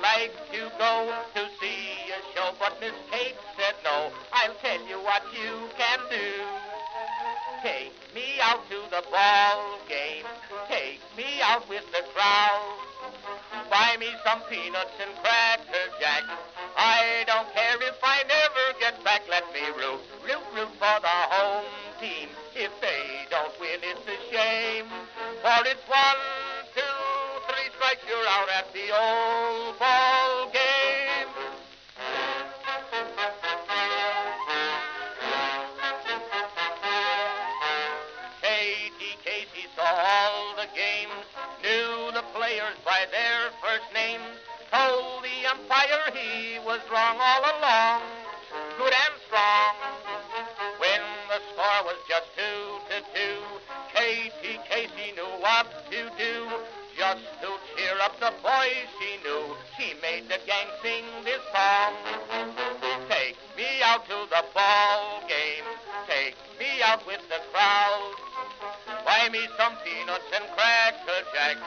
like to go to see a show, but Miss Kate said no. I'll tell you what you can do. Take me out to the ball game. Take me out with the crowd. Buy me some peanuts and Cracker Jack. I don't care if I never get back. Let me root for the home team. If they don't win, it's a shame. For it's 1, 2, 3 strikes, you're out at the old ball game. Katie Casey saw all the games, knew the players by their first names, told the umpire he was wrong all along, good and strong. When the score was just 2-2, Katie Casey knew what to do. Just to cheer up the boys she knew, she made the gang sing this song. Take me out to the ball game, take me out with the crowd. Buy me some peanuts and Cracker Jack.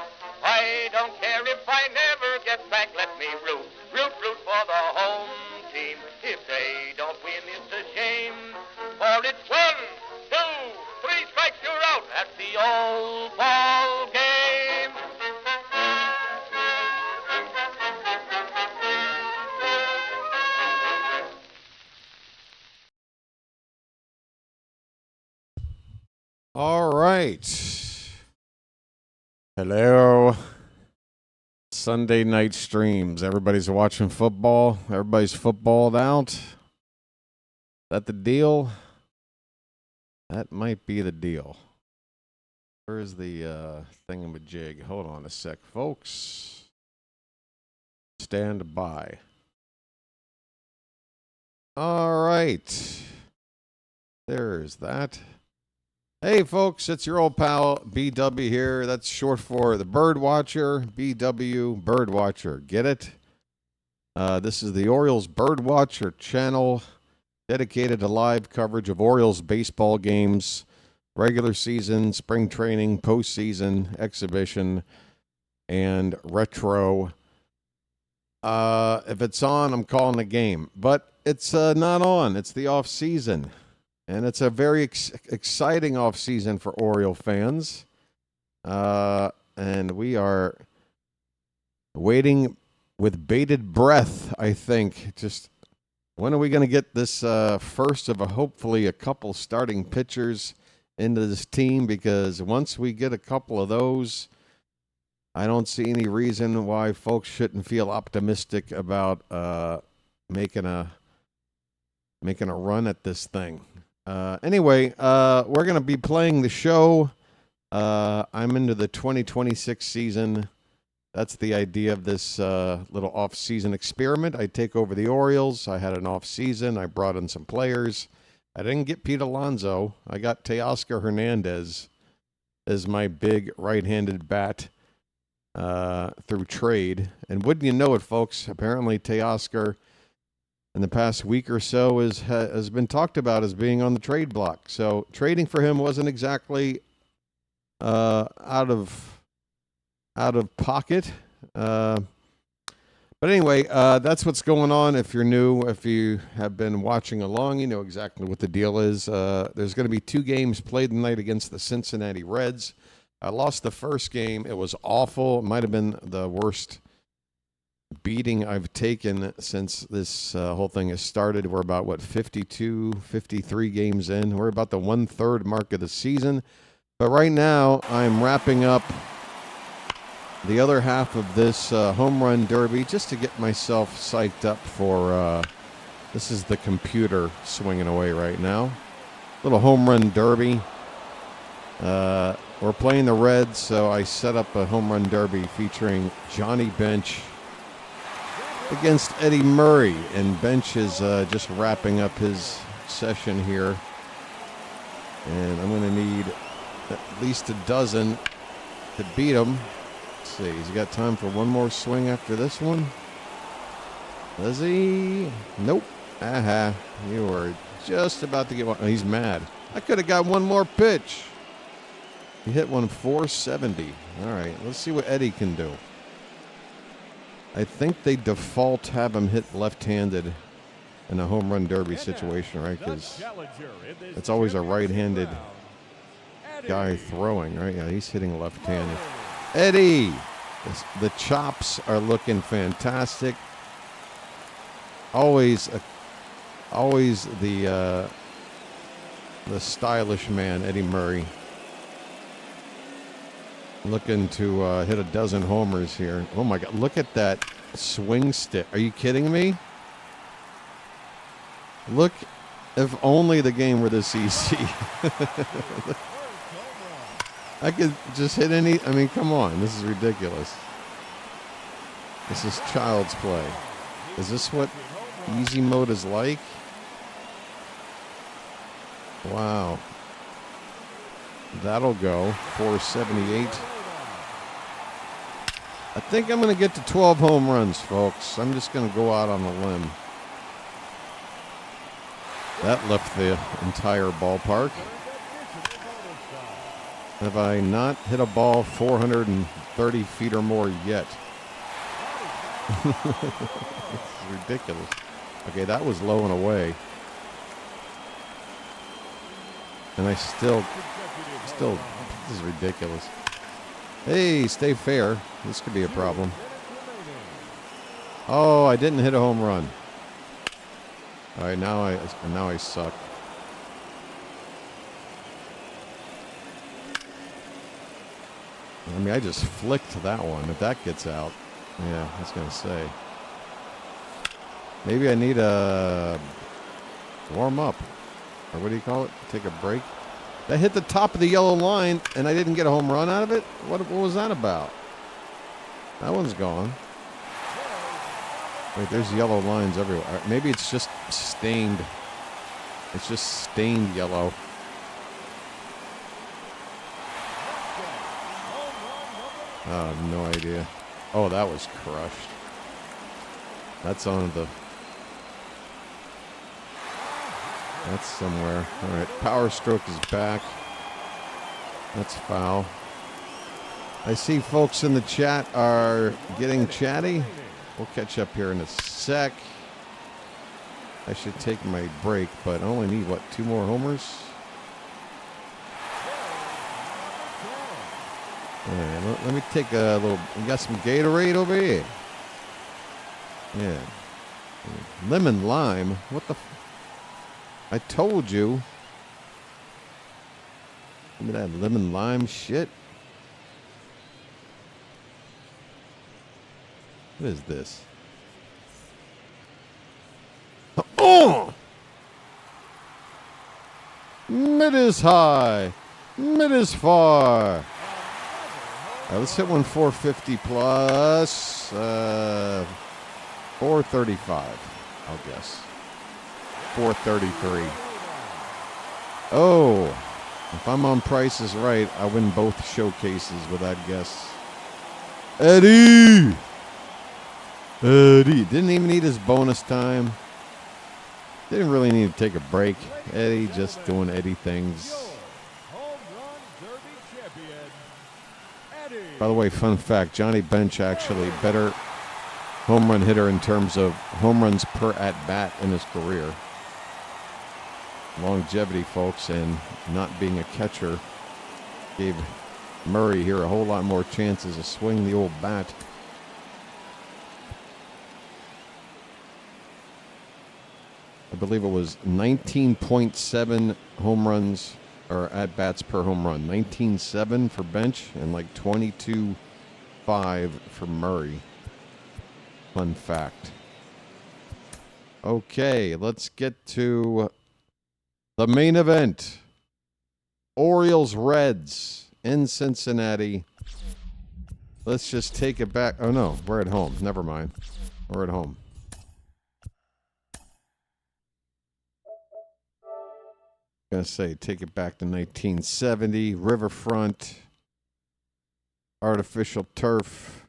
I don't care if I never get back. Let me root for the home team. If they don't win, it's a shame. For it's 1, 2, 3 strikes, you're out at the old ball game. All right. Hello. Sunday night streams. Everybody's watching football. Everybody's footballed out. Is that the deal? That might be the deal. Where's the thingamajig? Hold on a sec, folks. Stand by. All right. There's that. Hey, folks, it's your old pal BW here. That's short for the Bird Watcher, BW Bird Watcher. Get it? This is the Orioles Bird Watcher channel dedicated to live coverage of Orioles baseball games, regular season, spring training, postseason, exhibition, and retro. If it's on, I'm calling the game. But it's not on. It's the off season. And it's a very exciting off-season for Oriole fans. And we are waiting with bated breath, I think. Just when are we going to get this first of hopefully a couple starting pitchers into this team? Because once we get a couple of those, I don't see any reason why folks shouldn't feel optimistic about making a run at this thing. Anyway, we're going to be playing the show. I'm into the 2026 season. That's the idea of this little off-season experiment. I take over the Orioles. I had an off-season. I brought in some players. I didn't get Pete Alonso. I got Teoscar Hernandez as my big right-handed bat through trade. And wouldn't you know it, folks, apparently Teoscar in the past week or so has been talked about as being on the trade block. So trading for him wasn't exactly out of pocket. But anyway, that's what's going on. If you're new, if you have been watching along, you know exactly what the deal is. There's going to be 2 games played tonight against the Cincinnati Reds. I lost the first game. It was awful. It might have been the worst beating I've taken since this whole thing has started. We're about 52, 53 games in. We're about the 1/3 mark of the season. But right now, I'm wrapping up the other half of this home run derby just to get myself psyched up for. This is the computer swinging away right now. Little home run derby. We're playing the Reds, so I set up a home run derby featuring Johnny Bench against Eddie Murray, and Bench is just wrapping up his session here, and I'm going to need at least a dozen to beat him. Let's see, he's got time for one more swing after this one. Does he? Nope. Aha, you were just about to get one. Oh, he's mad. I could have got one more pitch. He hit one 470. All right, let's see what Eddie can do. I think they default have him hit left-handed in a home run derby situation, right? Because it's always a right-handed guy throwing, right? Yeah, he's hitting left-handed. Eddie, the chops are looking fantastic. Always the stylish man, Eddie Murray. Looking to hit a dozen homers here. Oh my God! Look at that swing stick. Are you kidding me? Look, if only the game were this easy. I could just hit any. I mean, come on. This is ridiculous. This is child's play. Is this what easy mode is like? Wow. That'll go. 478. I think I'm going to get to 12 home runs, folks. I'm just going to go out on a limb. That left the entire ballpark. Have I not hit a ball 430 feet or more yet? It's ridiculous. Okay, that was low and away. And I still, this is ridiculous. Hey, stay fair. This could be a problem. Oh, I didn't hit a home run. All right, now I suck. I mean, I just flicked that one. If that gets out, yeah, I was gonna say. Maybe I need a warm up, or what do you call it? Take a break. That hit the top of the yellow line, and I didn't get a home run out of it? What was that about? That one's gone. Wait, there's yellow lines everywhere. Maybe it's just stained. It's just stained yellow. I have no idea. Oh, that was crushed. That's on the... That's somewhere. All right, Power Stroke is back. That's foul. I see folks in the chat are getting chatty. We'll catch up here in a sec. I should take my break, but I only need, what, 2 more homers? All right, let me take a little... We got some Gatorade over here. Yeah. Lemon lime? What the... I told you. Give me that lemon lime shit. What is this? Oh! Mid is high. Mid is far. All right, let's hit one 450 plus 435, I'll guess. 433. Oh, if I'm on Price is Right, I win both showcases with that guess. Eddie! Didn't even need his bonus time. Didn't really need to take a break. Eddie just doing Eddie things. By the way, fun fact, Johnny Bench actually better home run hitter in terms of home runs per at-bat in his career. Longevity, folks, and not being a catcher gave Murray here a whole lot more chances to swing the old bat. I believe it was 19.7 home runs or at-bats per home run. 19.7 for Bench and like 22.5 for Murray. Fun fact. Okay, let's get to the main event. Orioles-Reds in Cincinnati. Let's just take it back. Oh, no, we're at home. Never mind. We're at home. I'm going to say take it back to 1970. Riverfront. Artificial turf.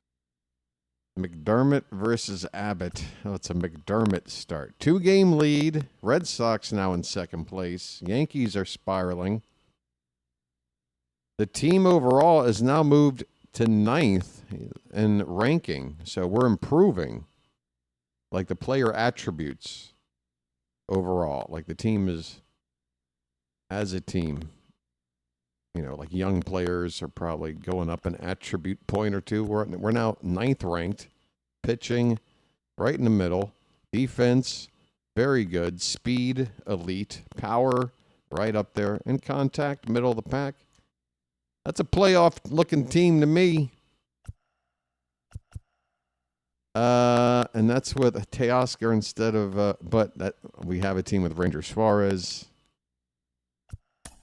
McDermott versus Abbott. Oh, it's a McDermott start. 2-game lead. Red Sox now in second place. Yankees are spiraling. The team overall is now moved to 9th in ranking. So we're improving. Like the player attributes overall. Like the team is, as a team, like young players are probably going up an attribute point or two. We're now 9th ranked. Pitching, right in the middle. Defense, very good. Speed, elite. Power, right up there. And contact, middle of the pack. That's a playoff-looking team to me. And that's with Teoscar instead of, we have a team with Ranger Suarez.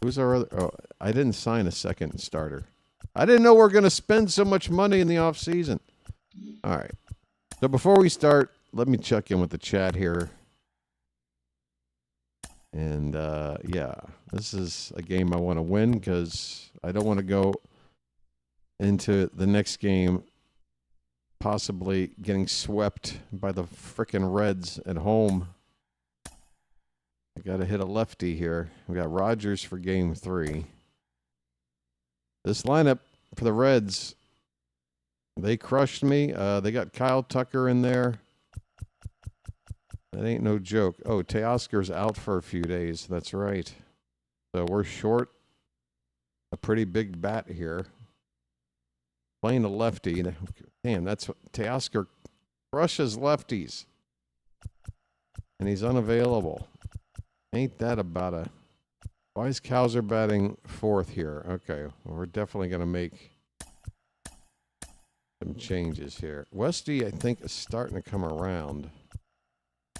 Who's our other? Oh, I didn't sign a second starter. I didn't know we were going to spend so much money in the offseason. All right. So before we start, let me check in with the chat here. And, this is a game I want to win because I don't want to go into the next game possibly getting swept by the frickin' Reds at home. I got to hit a lefty here. We got Rogers for game 3. This lineup for the Reds, they crushed me. They got Kyle Tucker in there. That ain't no joke. Oh, Teoscar's out for a few days. That's right. So we're short a pretty big bat here. Playing a lefty. Damn, that's what Teoscar crushes lefties. And he's unavailable. Ain't that about a... Why is Kowser batting 4th here? Okay, well, we're definitely going to make some changes here. Westy, I think, is starting to come around.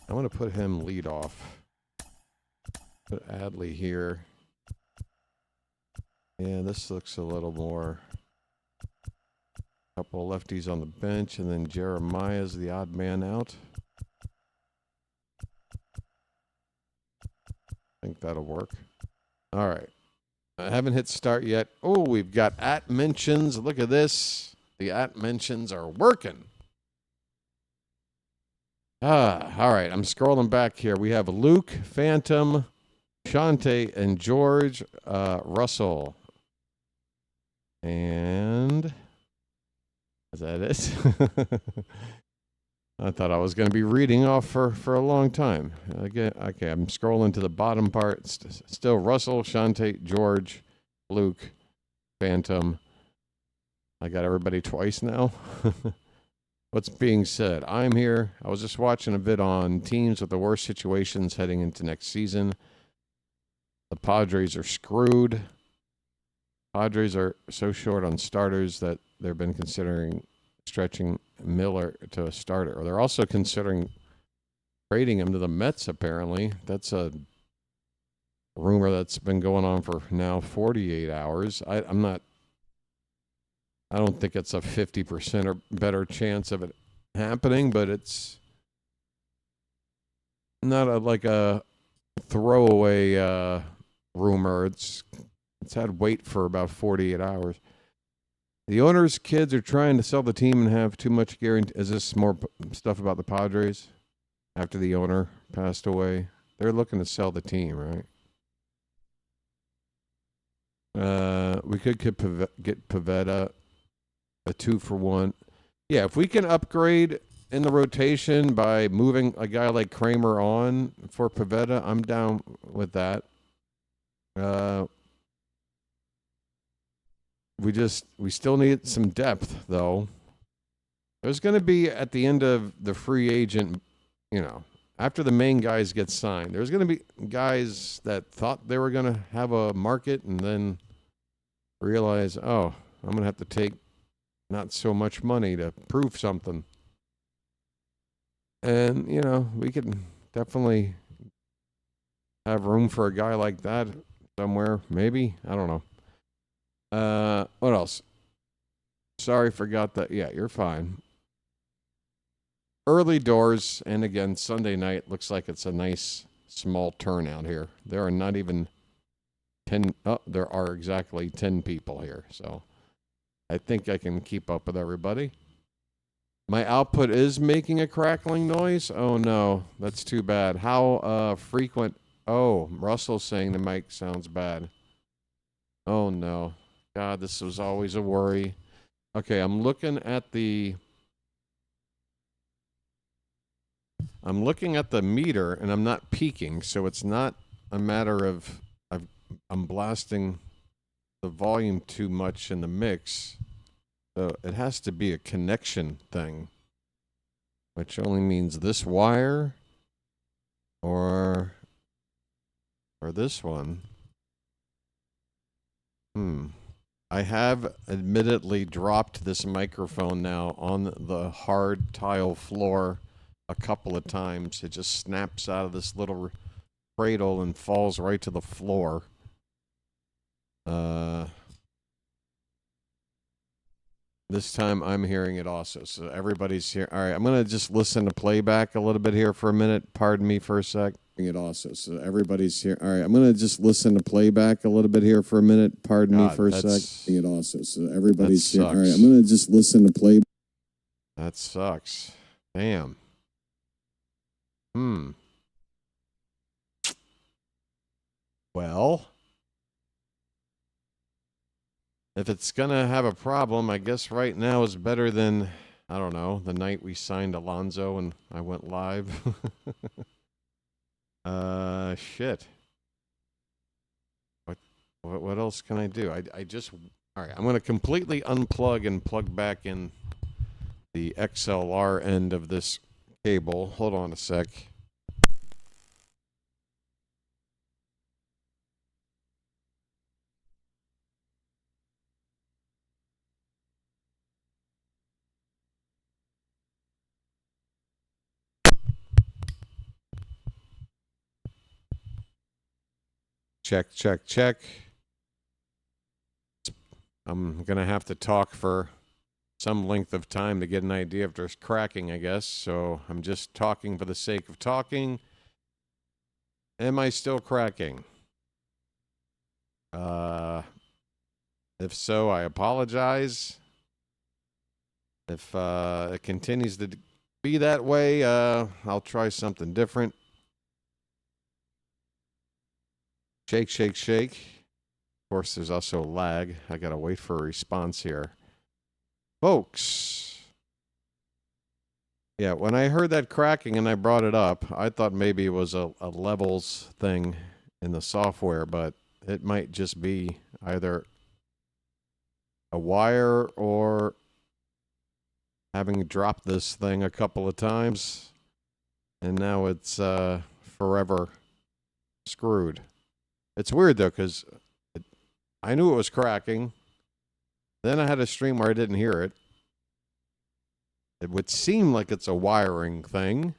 I'm going to put him lead off. Put Adley here. Yeah, this looks a little more... Couple of lefties on the bench, and then Jeremiah's the odd man out. I think that'll work. All right. I haven't hit start yet. Oh, we've got at mentions. Look at this. The at mentions are working. All right. I'm scrolling back here. We have Luke, Phantom, Shante, and George Russell. And is that it? I thought I was going to be reading off for a long time. Okay, I'm scrolling to the bottom part. Still Russell, Shante, George, Luke, Phantom. I got everybody twice now. What's being said? I'm here. I was just watching a vid on teams with the worst situations heading into next season. The Padres are screwed. Padres are so short on starters that they've been considering stretching Miller to a starter. Or they're also considering trading him to the Mets, apparently. That's a rumor that's been going on for now 48 hours. I don't think it's a 50% or better chance of it happening, but it's not like a throwaway rumor. It's had weight for about 48 hours. The owner's kids are trying to sell the team and have too much guarantee. Is this more stuff about the Padres after the owner passed away? They're looking to sell the team, right? We could get Pivetta a 2-for-1. Yeah, if we can upgrade in the rotation by moving a guy like Kramer on for Pivetta, I'm down with that. We still need some depth, though. There's going to be, at the end of the free agent, after the main guys get signed, there's going to be guys that thought they were going to have a market and then realize, oh, I'm going to have to take not so much money to prove something. And, we can definitely have room for a guy like that somewhere, maybe. I don't know. What else? Sorry, forgot that. Yeah, you're fine. Early doors, and again, Sunday night looks like it's a nice small turnout here. There are not even 10. Oh, there are exactly 10 people here. So I think I can keep up with everybody. My output is making a crackling noise. Oh, no, that's too bad. How frequent? Oh, Russell's saying the mic sounds bad. Oh, no. God, this was always a worry. Okay, I'm looking at the meter, and I'm not peaking, so it's not a matter of I'm blasting the volume too much in the mix. So it has to be a connection thing, which only means this wire or this one. I have admittedly dropped this microphone now on the hard tile floor a couple of times. It just snaps out of this little cradle and falls right to the floor. This time I'm hearing it also, so everybody's here. All right, I'm going to just listen to playback a little bit here for a minute. Pardon me for a sec. It also, so everybody's here. All right, I'm going to just listen to playback a little bit here for a minute. Pardon me for a sec. It also, so everybody's here. All right, I'm going to just listen to play. That sucks. Damn. Well, if it's going to have a problem, I guess right now is better than, I don't know, the night we signed Alonso and I went live. Shit. What else can I do? I just, all right, I'm going to completely unplug and plug back in the XLR end of this cable. Hold on a sec. Check, check, check. I'm going to have to talk for some length of time to get an idea if there's cracking, I guess. So I'm just talking for the sake of talking. Am I still cracking? If so, I apologize. If it continues to be that way, I'll try something different. Shake, shake, shake. Of course, there's also lag. I got to wait for a response here. Folks. Yeah, when I heard that cracking and I brought it up, I thought maybe it was a levels thing in the software, but it might just be either a wire or having dropped this thing a couple of times, and now it's forever screwed. It's weird, though, because I knew it was cracking. Then I had a stream where I didn't hear it. It would seem like it's a wiring thing.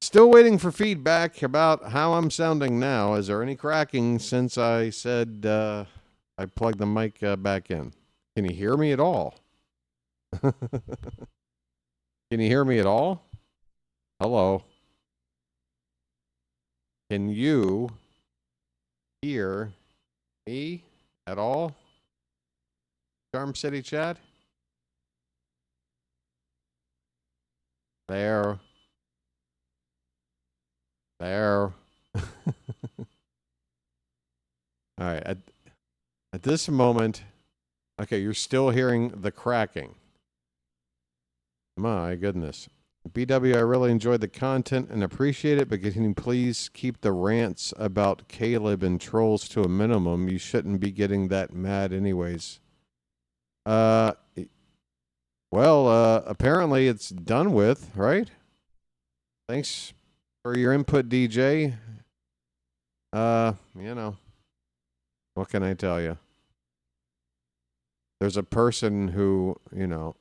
Still waiting for feedback about how I'm sounding now. Is there any cracking since I said I plugged the mic back in? Can you hear me at all? Can you hear me at all? Hello? Can you hear me at all? Charm City chat? There. All right. At this moment, okay, you're still hearing the cracking. My goodness. BW, I really enjoyed the content and appreciate it, but can you please keep the rants about Caleb and trolls to a minimum? You shouldn't be getting that mad anyways. Well, apparently it's done with, right? Thanks for your input, DJ. You know, what can I tell you? There's a person who, you know,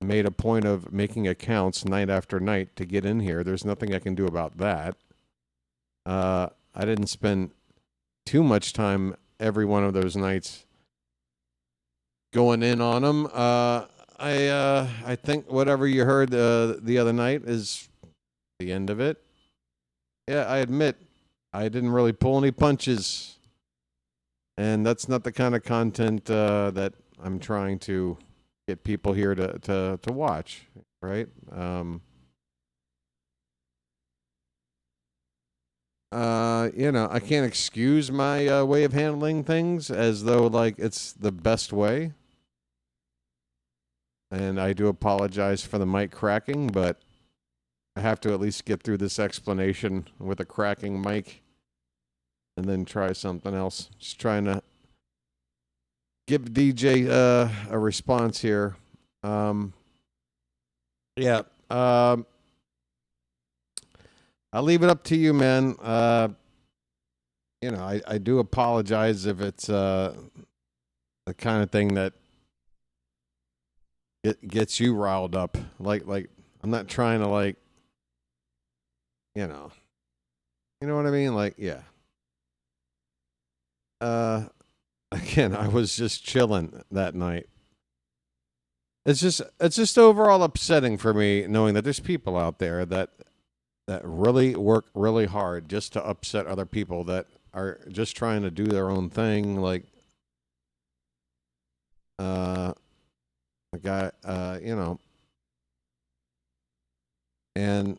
made a point of making accounts night after night to get in here. There's nothing I can do about that. I didn't spend too much time every one of those nights going in on them. I think whatever you heard the other night is the end of it. Yeah, I admit I didn't really pull any punches, and that's not the kind of content that I'm trying to get people here to watch, right? I can't excuse my way of handling things as though like it's the best way. And I do apologize for the mic cracking, but I have to at least get through this explanation with a cracking mic and then try something else. Just trying to give DJ a response here. Yeah. I'll leave it up to you, man. I do apologize if it's the kind of thing that gets you riled up. Like I'm not trying to you know what I mean? Like, yeah. Again, I was just chilling that night. It's just overall upsetting for me knowing that there's people out there that really work really hard just to upset other people that are just trying to do their own thing. Like, a guy, and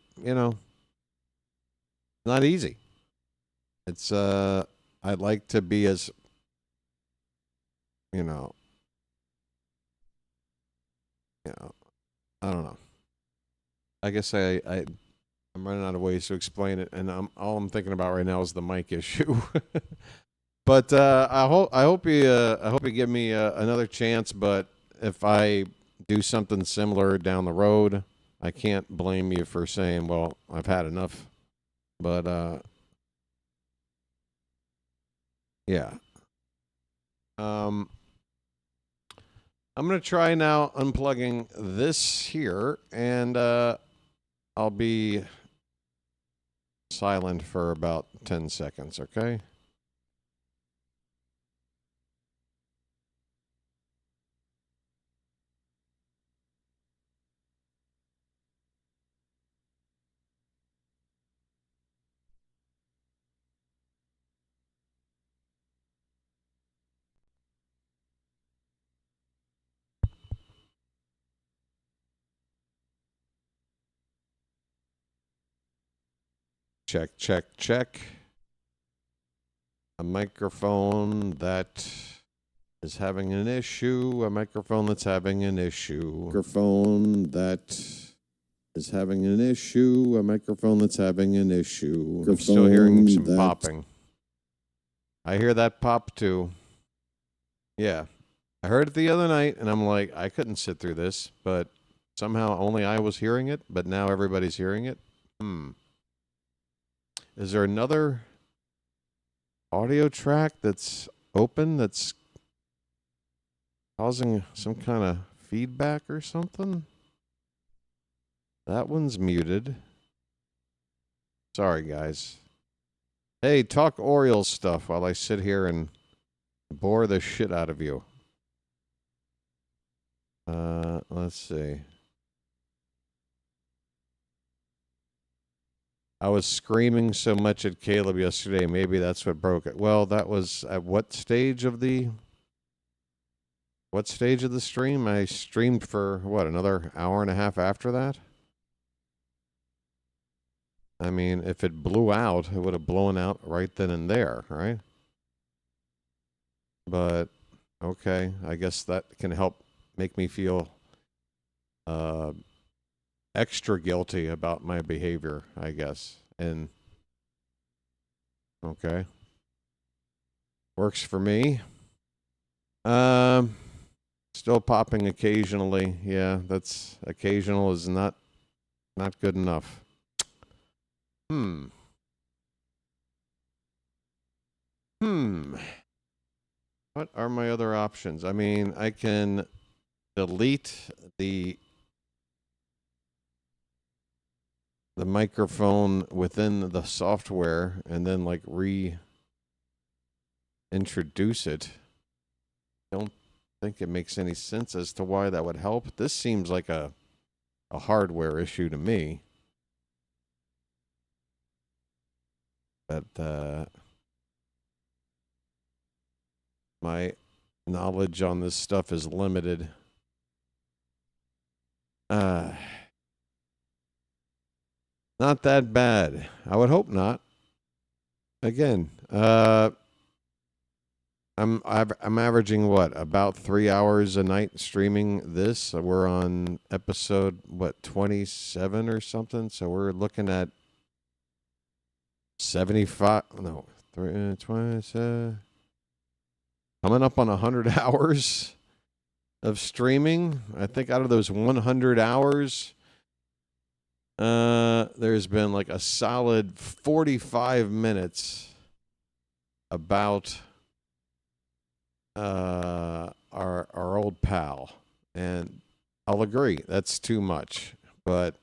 not easy. It's I'd like to be as I don't know. I guess I'm running out of ways to explain it, and all I'm thinking about right now is the mic issue. But I hope you give me another chance. But if I do something similar down the road, I can't blame you for saying, "Well, I've had enough." But yeah. I'm going to try now unplugging this here, and I'll be silent for about 10 seconds, okay? Check, check, check. A microphone that is having an issue. A microphone that's having an issue. Microphone that is having an issue. A microphone that's having an issue. I'm still hearing some popping. I hear that pop too. Yeah. I heard it the other night, and I'm like, I couldn't sit through this, but somehow only I was hearing it, but now everybody's hearing it. Is there another audio track that's open that's causing some kind of feedback or something? That one's muted. Sorry, guys. Hey, talk Orioles stuff while I sit here and bore the shit out of you. Let's see. I was screaming so much at Caleb yesterday. Maybe that's what broke it. Well, that was at what stage of the stream? I streamed for another hour and a half after that? I mean, if it blew out, it would have blown out right then and there, right? But okay, I guess that can help make me feel extra guilty about my behavior, I guess. And okay, works for me. Still popping occasionally. Yeah, that's occasional is not good enough. What are my other options? I mean, I can delete the microphone within the software and then like reintroduce it. I don't think it makes any sense as to why that would help. This seems like a hardware issue to me. But my knowledge on this stuff is limited. Not that bad. I would hope not. again, I'm averaging what, about 3 hours a night streaming this. We're on episode 27 or something. So we're looking at 75. No, 20. Coming up on 100 hours of streaming. I think out of those 100 hours, there's been like a solid 45 minutes about our old pal, and I'll agree that's too much. But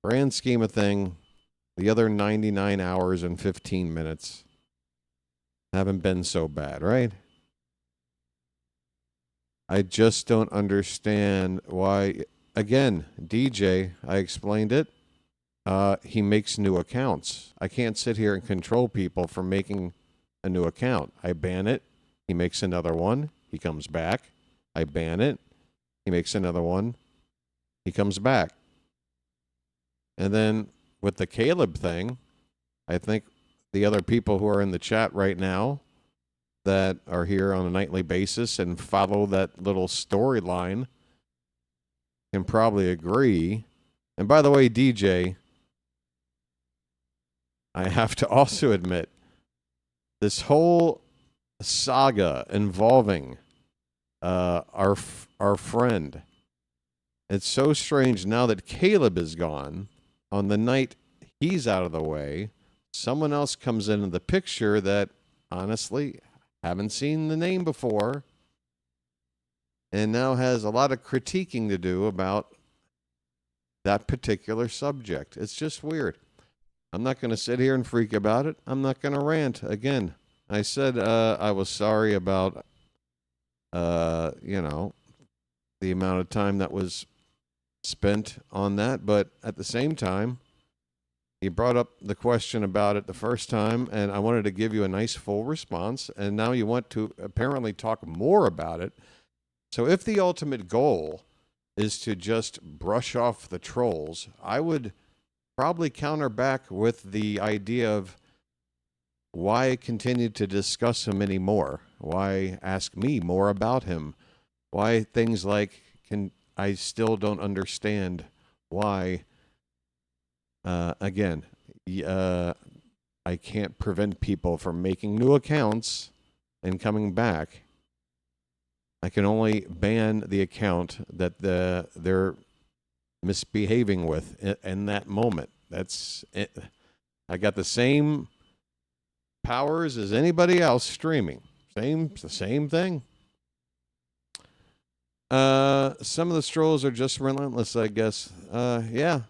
grand scheme of thing, the other 99 hours and 15 minutes haven't been so bad, right? I just don't understand why. Again, DJ, I explained it. He makes new accounts. I can't sit here and control people from making a new account. I ban it. He makes another one. He comes back. I ban it. He makes another one. He comes back. And then with the Caleb thing, I think the other people who are in the chat right now that are here on a nightly basis and follow that little storyline can probably agree. And by the way, DJ, I have to also admit, this whole saga involving our friend, it's so strange now that Caleb is gone. On the night he's out of the way, someone else comes into the picture that honestly haven't seen the name before and now has a lot of critiquing to do about that particular subject. It's just weird. I'm not going to sit here and freak about it. I'm not going to rant. Again, I said I was sorry about, the amount of time that was spent on that. But at the same time, you brought up the question about it the first time, and I wanted to give you a nice full response. And now you want to apparently talk more about it. So if the ultimate goal is to just brush off the trolls, I would probably counter back with the idea of why continue to discuss him anymore? Why ask me more about him? Why things like, I still don't understand why, again, I can't prevent people from making new accounts and coming back. I can only ban the account that they're misbehaving with in that moment. That's it. I got the same powers as anybody else streaming. The same thing. Some of the strolls are just relentless, I guess. Yeah.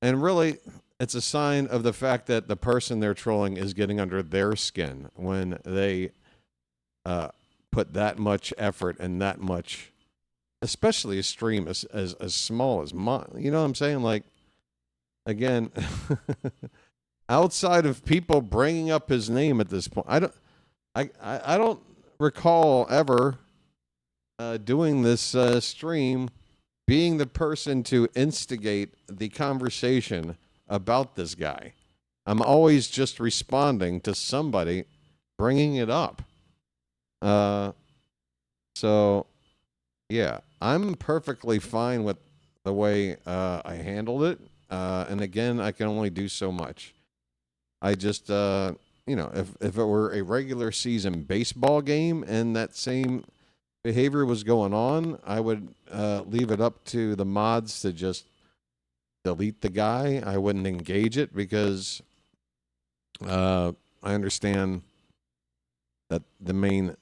And really, it's a sign of the fact that the person they're trolling is getting under their skin when they put that much effort and that much, especially a stream as small as mine. You know what I'm saying? Like, again, outside of people bringing up his name at this point, I don't recall ever doing this stream being the person to instigate the conversation about this guy. I'm always just responding to somebody bringing it up. So, yeah, I'm perfectly fine with the way I handled it. And again, I can only do so much. I just, if it were a regular season baseball game and that same behavior was going on, I would leave it up to the mods to just delete the guy. I wouldn't engage it because I understand that the main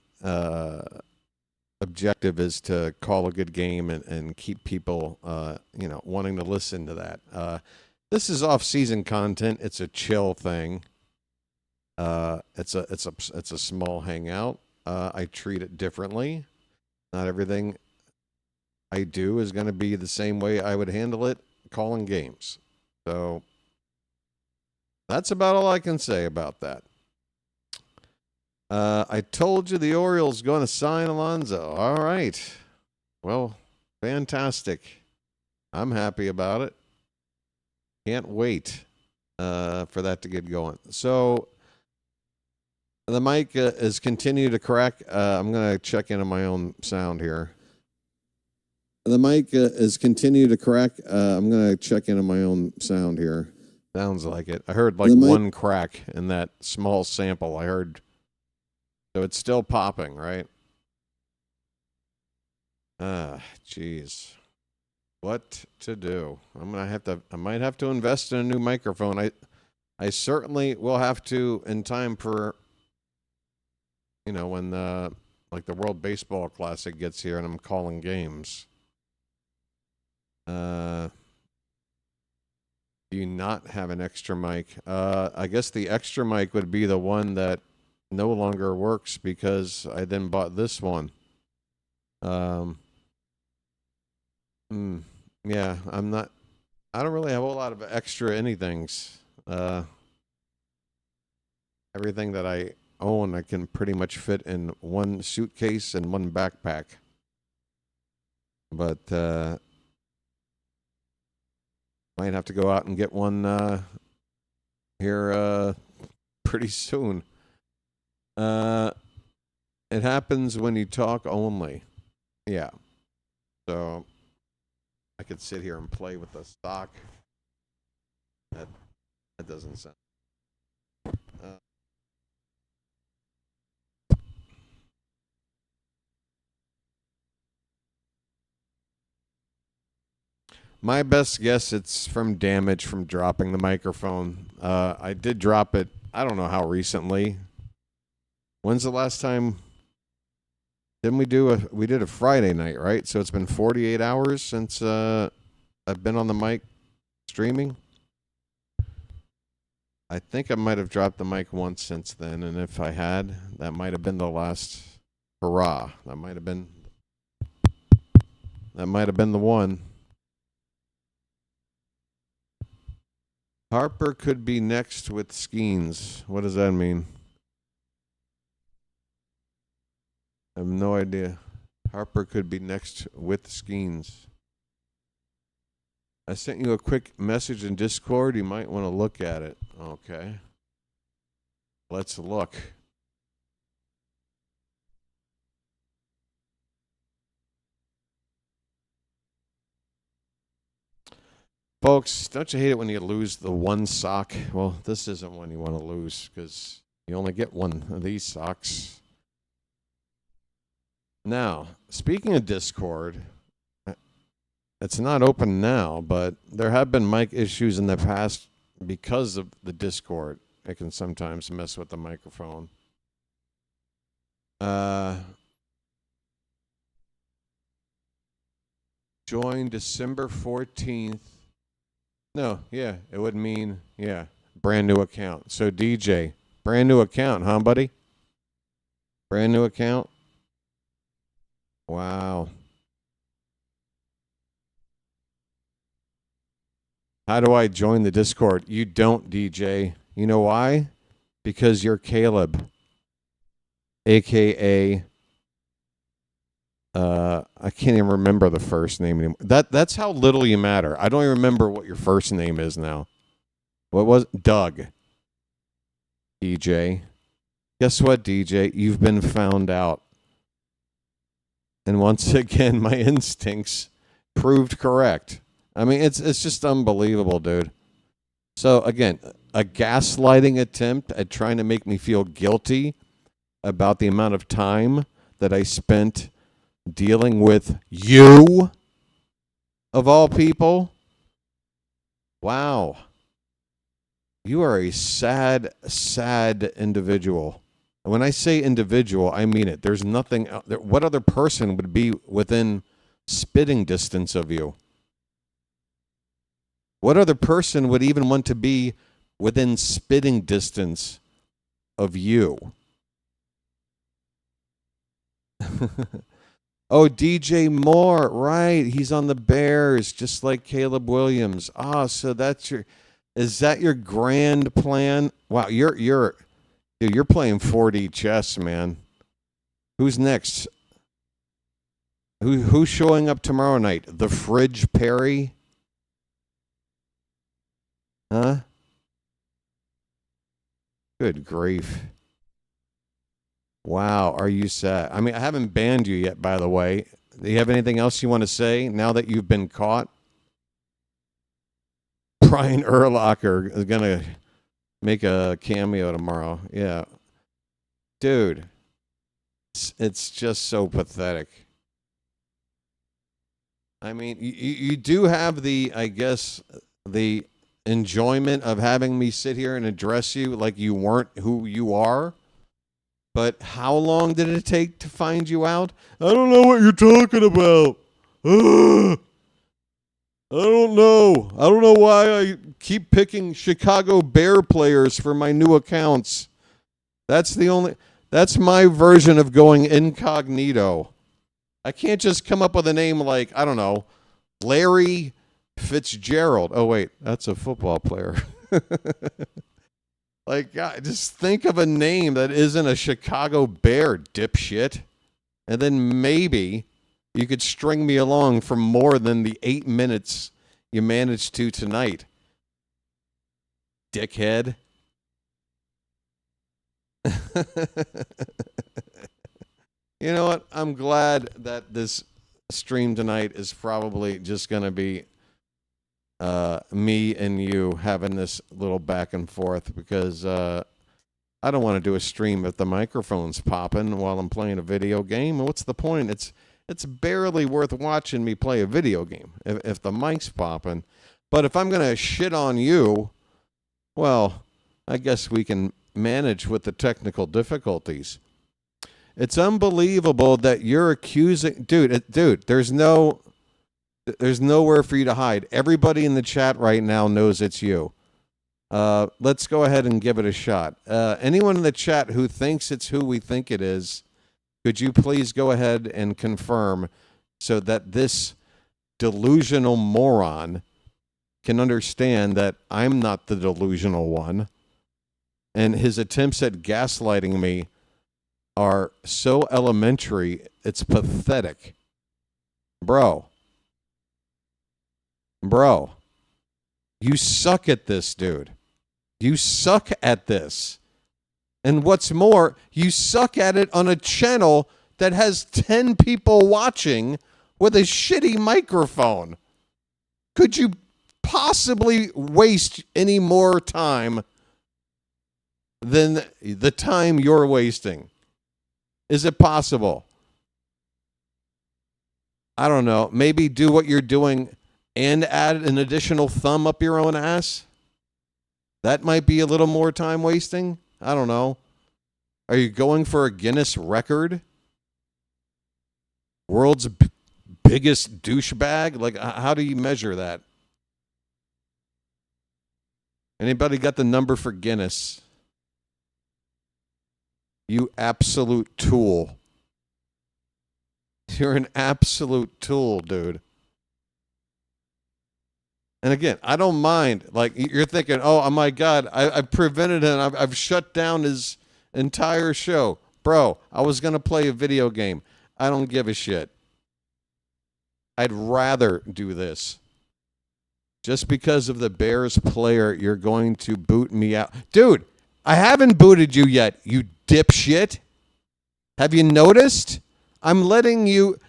objective is to call a good game and keep people, wanting to listen to that. This is off-season content. It's a chill thing. It's a small hangout. I treat it differently. Not everything I do is going to be the same way I would handle it calling games. So that's about all I can say about that. I told you the Orioles going to sign Alonso. All right. Well, fantastic. I'm happy about it. Can't wait. for that to get going. So the mic is continue to crack. I'm going to check in on my own sound here. The mic is continue to crack. I'm going to check in on my own sound here. Sounds like it. I heard like one crack in that small sample. I heard. So it's still popping, right? Jeez. What to do? I might have to invest in a new microphone. I certainly will have to in time for, when like the World Baseball Classic gets here and I'm calling games. Do you not have an extra mic? I guess the extra mic would be the one that no longer works because I then bought this one. Yeah, I don't really have a whole lot of extra anythings. Everything that I own, I can pretty much fit in one suitcase and one backpack. But might have to go out and get one here pretty soon. It happens when you talk only. Yeah. So I could sit here and play with the stock. That doesn't sound. My best guess, it's from damage from dropping the microphone. I did drop it. I don't know how recently. When's the last time? Didn't we did a Friday night, right? So it's been 48 hours since I've been on the mic streaming. I think I might have dropped the mic once since then, and if I had, that might have been the last hurrah. That might have been the one. Harper could be next with Skeens. What does that mean? I have no idea. Harper could be next with Skeens. I sent you a quick message in Discord. You might want to look at it. Okay. Let's look. Folks, don't you hate it when you lose the one sock? Well, this isn't one you want to lose because you only get one of these socks. Now, speaking of Discord, it's not open now, but there have been mic issues in the past because of the Discord. It can sometimes mess with the microphone. Join December 14th. No, yeah, it would mean, brand new account. So DJ, brand new account, huh, buddy? Brand new account? Wow. How do I join the Discord? You don't, DJ. You know why? Because you're Caleb, a.k.a. I can't even remember the first name anymore. That's how little you matter. I don't even remember what your first name is now. What was it? Doug. DJ. Guess what, DJ? You've been found out. And once again, my instincts proved correct. I mean, it's just unbelievable, dude. So, again, a gaslighting attempt at trying to make me feel guilty about the amount of time that I spent dealing with you, of all people. Wow. You are a sad, sad individual. And when I say individual, I mean it. There's nothing. What other person would be within spitting distance of you? What other person would even want to be within spitting distance of you? Oh, DJ Moore, right. He's on the Bears, just like Caleb Williams. So is that your grand plan? Wow, you're playing 4D chess, man. Who's next? Who's showing up tomorrow night? The Fridge Perry? Huh? Good grief. Wow, are you sad? I mean, I haven't banned you yet, by the way. Do you have anything else you want to say now that you've been caught? Brian Urlacher is going to make a cameo tomorrow. Yeah. Dude, it's just so pathetic. I mean, you do have the, I guess, the enjoyment of having me sit here and address you like you weren't who you are. But how long did it take to find you out? I don't know what you're talking about. Ugh. I don't know. I don't know why I keep picking Chicago Bear players for my new accounts. That's my version of going incognito. I can't just come up with a name like, I don't know, Larry Fitzgerald. Oh, wait, that's a football player. Like, God, just think of a name that isn't a Chicago Bear, dipshit. And then maybe you could string me along for more than the 8 minutes you managed to tonight. Dickhead. You know what? I'm glad that this stream tonight is probably just going to be me and you having this little back and forth because I don't want to do a stream if the microphone's popping while I'm playing a video game. What's the point? It's barely worth watching me play a video game if the mic's popping. But if I'm going to shit on you, well, I guess we can manage with the technical difficulties. It's unbelievable that you're accusing... Dude, there's nowhere for you to hide. Everybody in the chat right now knows it's you. Let's go ahead and give it a shot. Anyone in the chat who thinks it's who we think it is, could you please go ahead and confirm so that this delusional moron can understand that I'm not the delusional one, and his attempts at gaslighting me are so elementary, it's pathetic. Bro, you suck at this, dude. You suck at this. And what's more, you suck at it on a channel that has 10 people watching with a shitty microphone. Could you possibly waste any more time than the time you're wasting? Is it possible? I don't know. Maybe do what you're doing and add an additional thumb up your own ass? That might be a little more time wasting. I don't know. Are you going for a Guinness record? World's biggest douchebag? Like, how do you measure that? Anybody got the number for Guinness? You absolute tool. You're an absolute tool, dude. And again, I don't mind. Like, you're thinking, oh my God, I've prevented him. I've shut down his entire show. Bro, I was going to play a video game. I don't give a shit. I'd rather do this. Just because of the Bears player, you're going to boot me out. Dude, I haven't booted you yet, you dipshit. Have you noticed? I'm letting you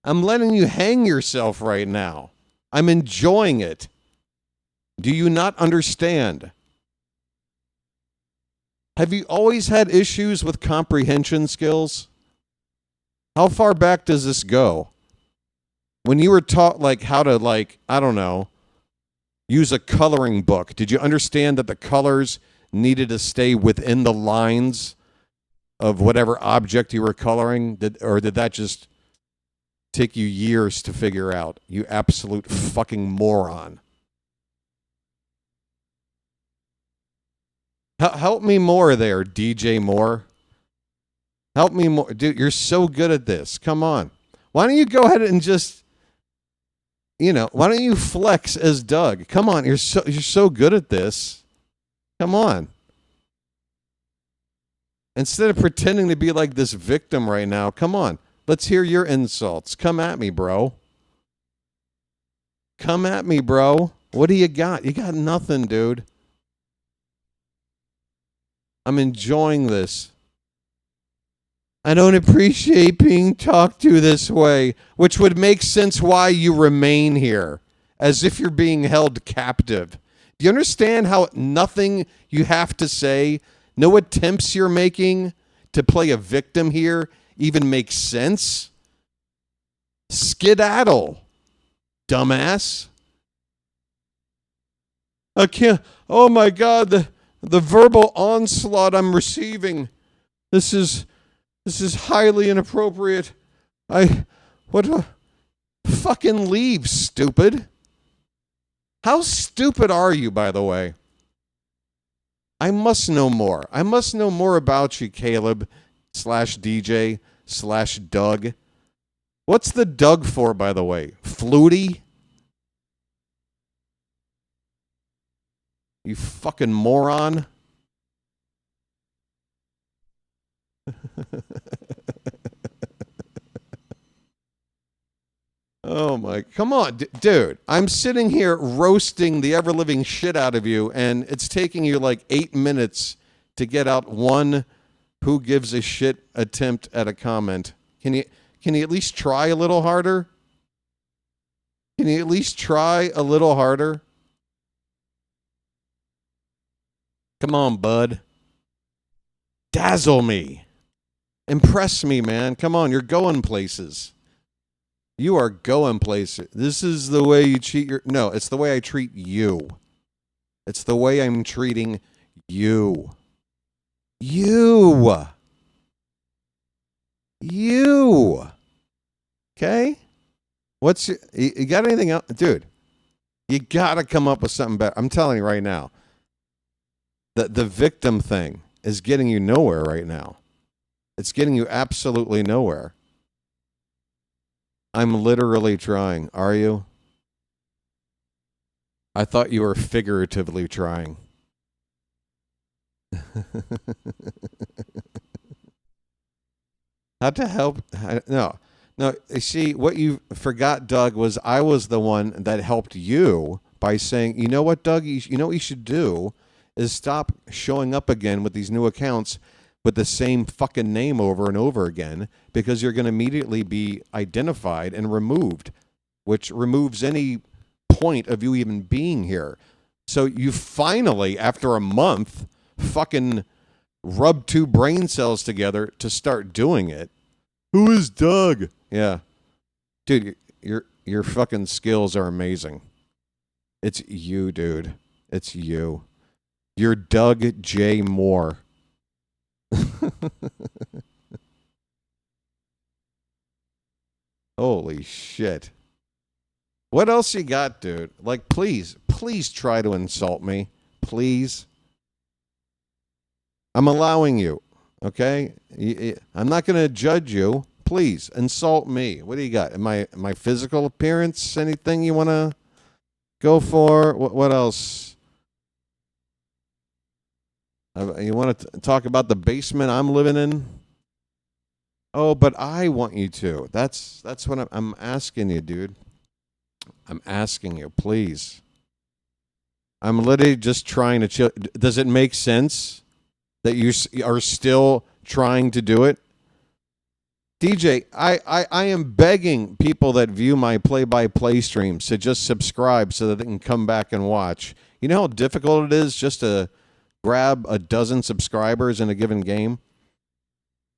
hang yourself right now. I'm enjoying it. Do you not understand? Have you always had issues with comprehension skills? How far back does this go? When you were taught how to I don't know, use a coloring book, did you understand that the colors needed to stay within the lines of whatever object you were coloring? Or did that just take you years to figure out? You absolute fucking moron. Help me more there, DJ Moore. Help me more. Dude, you're so good at this. Come on. Why don't you go ahead and just, why don't you flex as Doug? Come on, you're so good at this. Come on. Instead of pretending to be like this victim right now, come on. Let's hear your insults. Come at me, bro. Come at me, bro. What do you got? You got nothing, dude. I'm enjoying this. I don't appreciate being talked to this way, which would make sense why you remain here, as if you're being held captive. Do you understand how nothing you have to say, no attempts you're making to play a victim here even makes sense? Skedaddle, dumbass. I can't. Oh my God, the verbal onslaught I'm receiving. This is highly inappropriate. Fucking leave, stupid. How stupid are you, by the way? I must know more. I must know more about you, Caleb /DJ/Doug. What's the Doug for, by the way? Flutie? You fucking moron. Oh my, come on, dude. I'm sitting here roasting the ever-living shit out of you, and it's taking you like 8 minutes to get out one who gives a shit attempt at a comment. Can you at least try a little harder? Can you at least try a little harder? Come on, bud. Dazzle me. Impress me, man. Come on, you're going places. You are going places. This is the way you treat your... No, it's the way I treat you. It's the way I'm treating you. You. Okay? You got anything else? Dude, you got to come up with something better. I'm telling you right now. The victim thing is getting you nowhere right now. It's getting you absolutely nowhere. I'm literally trying. Are you? I thought you were figuratively trying. How to help? No. You see, what you forgot, Doug, was I was the one that helped you by saying, you know what, Doug? You know what you should do is stop showing up again with these new accounts with the same fucking name over and over again, because you're going to immediately be identified and removed, which removes any point of you even being here. So you finally, after a month, fucking rub two brain cells together to start doing it. Who is Doug? Yeah. Dude, your fucking skills are amazing. It's you, dude. It's you. You're Doug J. Moore. Holy shit. What else you got, dude? Like, please try to insult me. Please. I'm allowing you, okay? I'm not going to judge you. Please, insult me. What do you got? My physical appearance? Anything you want to go for? What else? You want to talk about the basement I'm living in? Oh, but I want you to. That's what I'm asking you, dude. I'm asking you, please. I'm literally just trying to chill. Does it make sense that you are still trying to do it? DJ, I am begging people that view my play-by-play streams to just subscribe so that they can come back and watch. You know how difficult it is just to grab a dozen subscribers in a given game?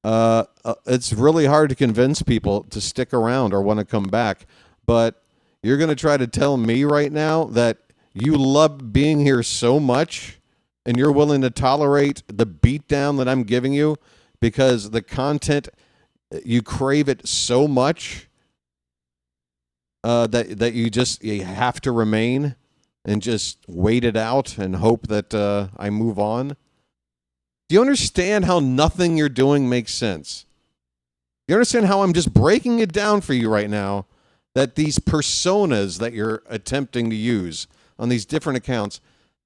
It's really hard to convince people to stick around or want to come back. But you're going to try to tell me right now that you love being here so much and you're willing to tolerate the beatdown that I'm giving you because the content, you crave it so much that you have to remain and just wait it out and hope that I move on? Do you understand how nothing you're doing makes sense? Do you understand how I'm just breaking it down for you right now, that these personas that you're attempting to use on these different accounts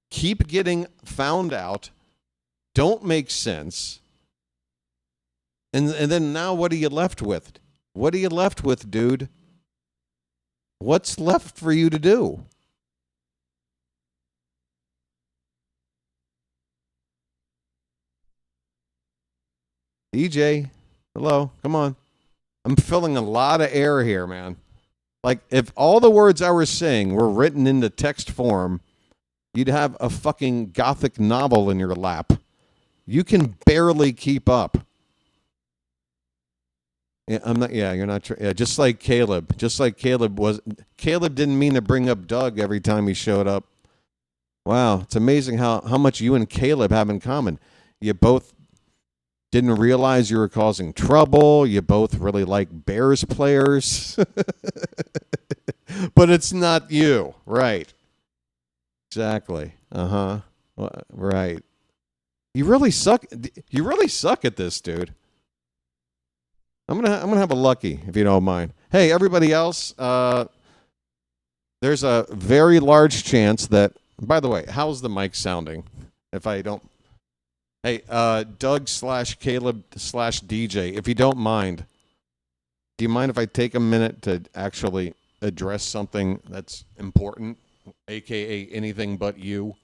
keep getting found out, don't make sense, and then now what are you left with? What are you left with, dude? What's left for you to do? DJ, hello, come on. I'm filling a lot of air here, man. Like, if all the words I was saying were written into text form, you'd have a fucking gothic novel in your lap. You can barely keep up. Yeah, I'm not. Yeah, you're not. Yeah, just like Caleb. Just like Caleb was. Caleb didn't mean to bring up Doug every time he showed up. Wow, it's amazing how much you and Caleb have in common. You both didn't realize you were causing trouble. You both really like Bears players. But it's not you. Right. Exactly. Uh-huh. Right. You really suck. You really suck at this, dude. I'm gonna have a lucky, if you don't mind. Hey, everybody else, there's a very large chance that, by the way, how's the mic sounding? If I don't, hey, Doug/Caleb/DJ, if you don't mind, do you mind if I take a minute to actually address something that's important, aka anything but you?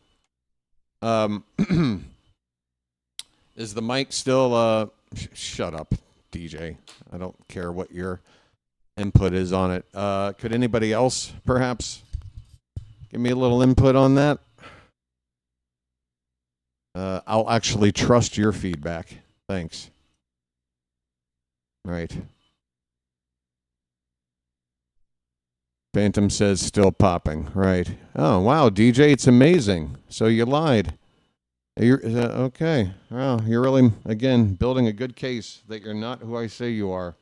Is the mic still? Shut up, DJ. I don't care what your input is on it. Could anybody else perhaps give me a little input on that? I'll actually trust your feedback. Thanks. Right. Phantom says still popping. Right. Oh, wow, DJ, it's amazing. So you lied. You're, okay. Well, you're really, again, building a good case that you're not who I say you are.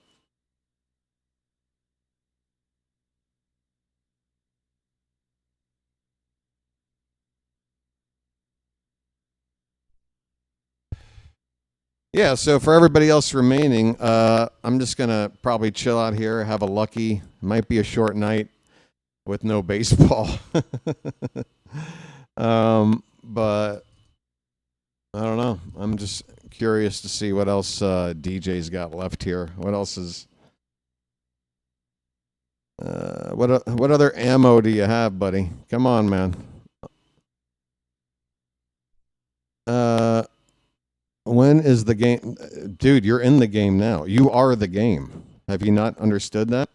Yeah, so for everybody else remaining, I'm just going to probably chill out here, have a lucky, might be a short night with no baseball. But I don't know. I'm just curious to see what else DJ's got left here. What else is... what other ammo do you have, buddy? Come on, man. When is the game? Dude, you're in the game now. You are the game. Have you not understood that?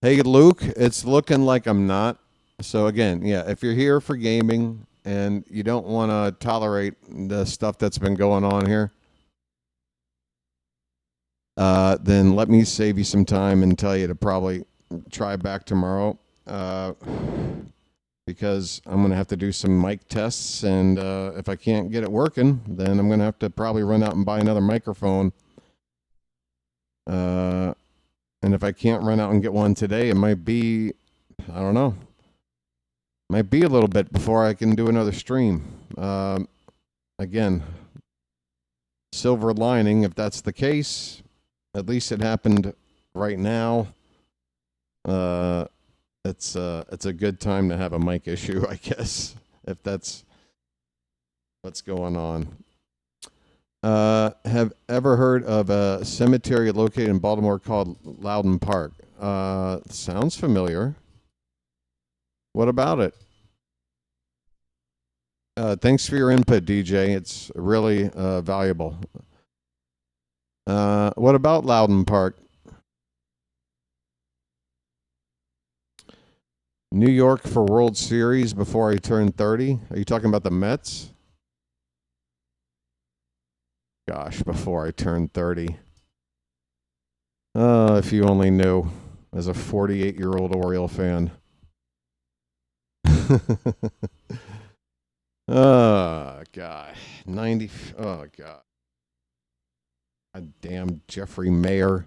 Hey, Luke, it's looking like I'm not. So again, yeah, if you're here for gaming and you don't want to tolerate the stuff that's been going on here, then let me save you some time and tell you to probably try back tomorrow. Because I'm going to have to do some mic tests, and if I can't get it working, then I'm going to have to probably run out and buy another microphone. And if I can't run out and get one today, it might be, I don't know, might be a little bit before I can do another stream. Again, silver lining, if that's the case, at least it happened right now. It's a good time to have a mic issue, I guess, if that's what's going on. Have ever heard of a cemetery located in Baltimore called Loudon Park? Sounds familiar. What about it? Thanks for your input, DJ. It's really valuable. What about Loudon Park? New York for World Series before I turn 30? Are you talking about the Mets? Gosh, before I turn 30. If you only knew, as a 48-year-old Oriole fan. Oh, God. 90. Oh, God. God damn Jeffrey Mayer.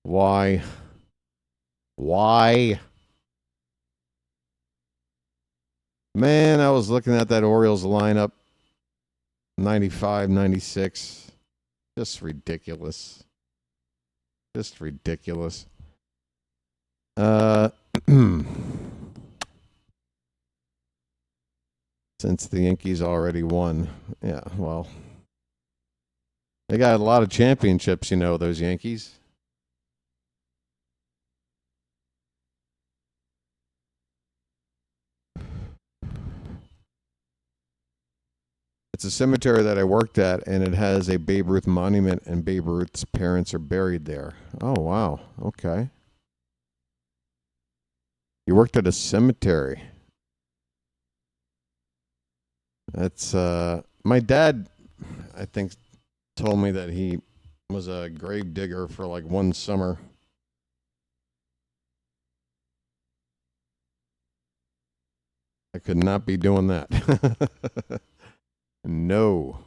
Why? Man, I was looking at that Orioles lineup. 95, 96. Just ridiculous. Just ridiculous. Since the Yankees already won. Yeah, well. They got a lot of championships, you know, those Yankees. It's a cemetery that I worked at, and it has a Babe Ruth monument, and Babe Ruth's parents are buried there. Oh, wow. Okay. You worked at a cemetery. That's, my dad, I think, told me that he was a grave digger for like one summer. I could not be doing that. No.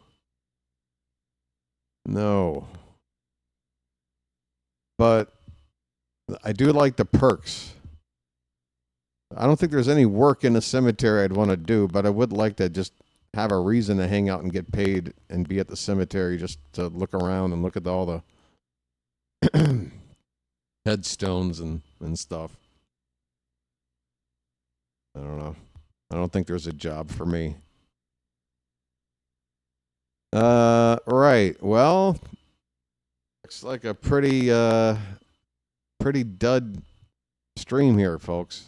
But I do like the perks. I don't think there's any work in a cemetery I'd want to do, but I would like to just have a reason to hang out and get paid and be at the cemetery just to look around and look at all the headstones and stuff. I don't know. I don't think there's a job for me. Right. Well, looks like a pretty dud stream here, folks.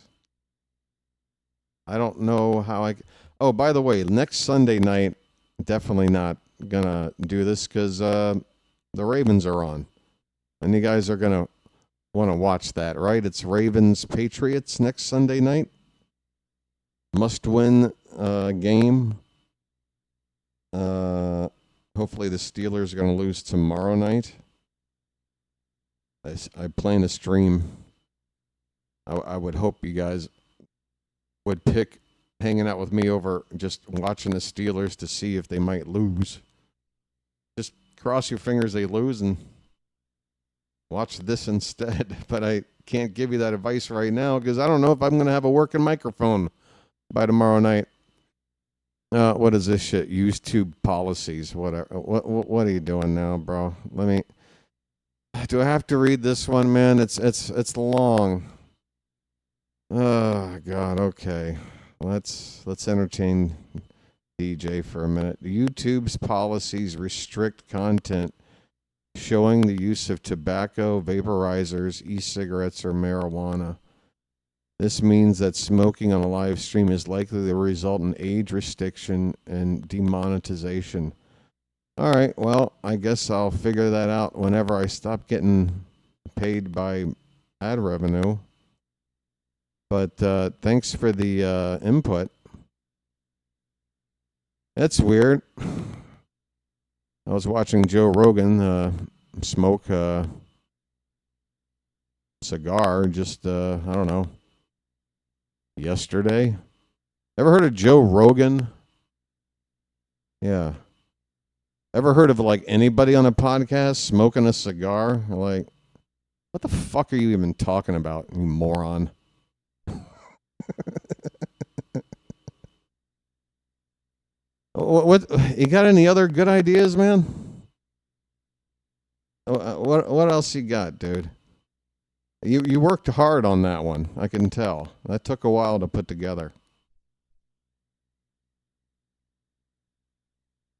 I don't know how Oh, by the way, next Sunday night, definitely not gonna do this because the Ravens are on, and you guys are gonna want to watch that, right? It's Ravens Patriots next Sunday night. Must-win game. Hopefully the Steelers are going to lose tomorrow night. I plan to stream. I would hope you guys would pick hanging out with me over just watching the Steelers to see if they might lose. Just cross your fingers they lose and watch this instead. But I can't give you that advice right now because I don't know if I'm going to have a working microphone by tomorrow night. What is this shit? YouTube policies, whatever. What are you doing now, bro? Do I have to read this one, man? It's long. Oh God. Okay. Let's entertain DJ for a minute. YouTube's policies restrict content showing the use of tobacco, vaporizers, e-cigarettes, or marijuana. This means that smoking on a live stream is likely to result in age restriction and demonetization. All right, well, I guess I'll figure that out whenever I stop getting paid by ad revenue. But thanks for the input. That's weird. I was watching Joe Rogan smoke a cigar just, I don't know, yesterday. Ever heard of Joe Rogan? Yeah. Ever heard of like anybody on a podcast smoking a cigar? Like, what the fuck are you even talking about, you moron? What you got any other good ideas, man? What else you got, dude? You worked hard on that one. I can tell. That took a while to put together.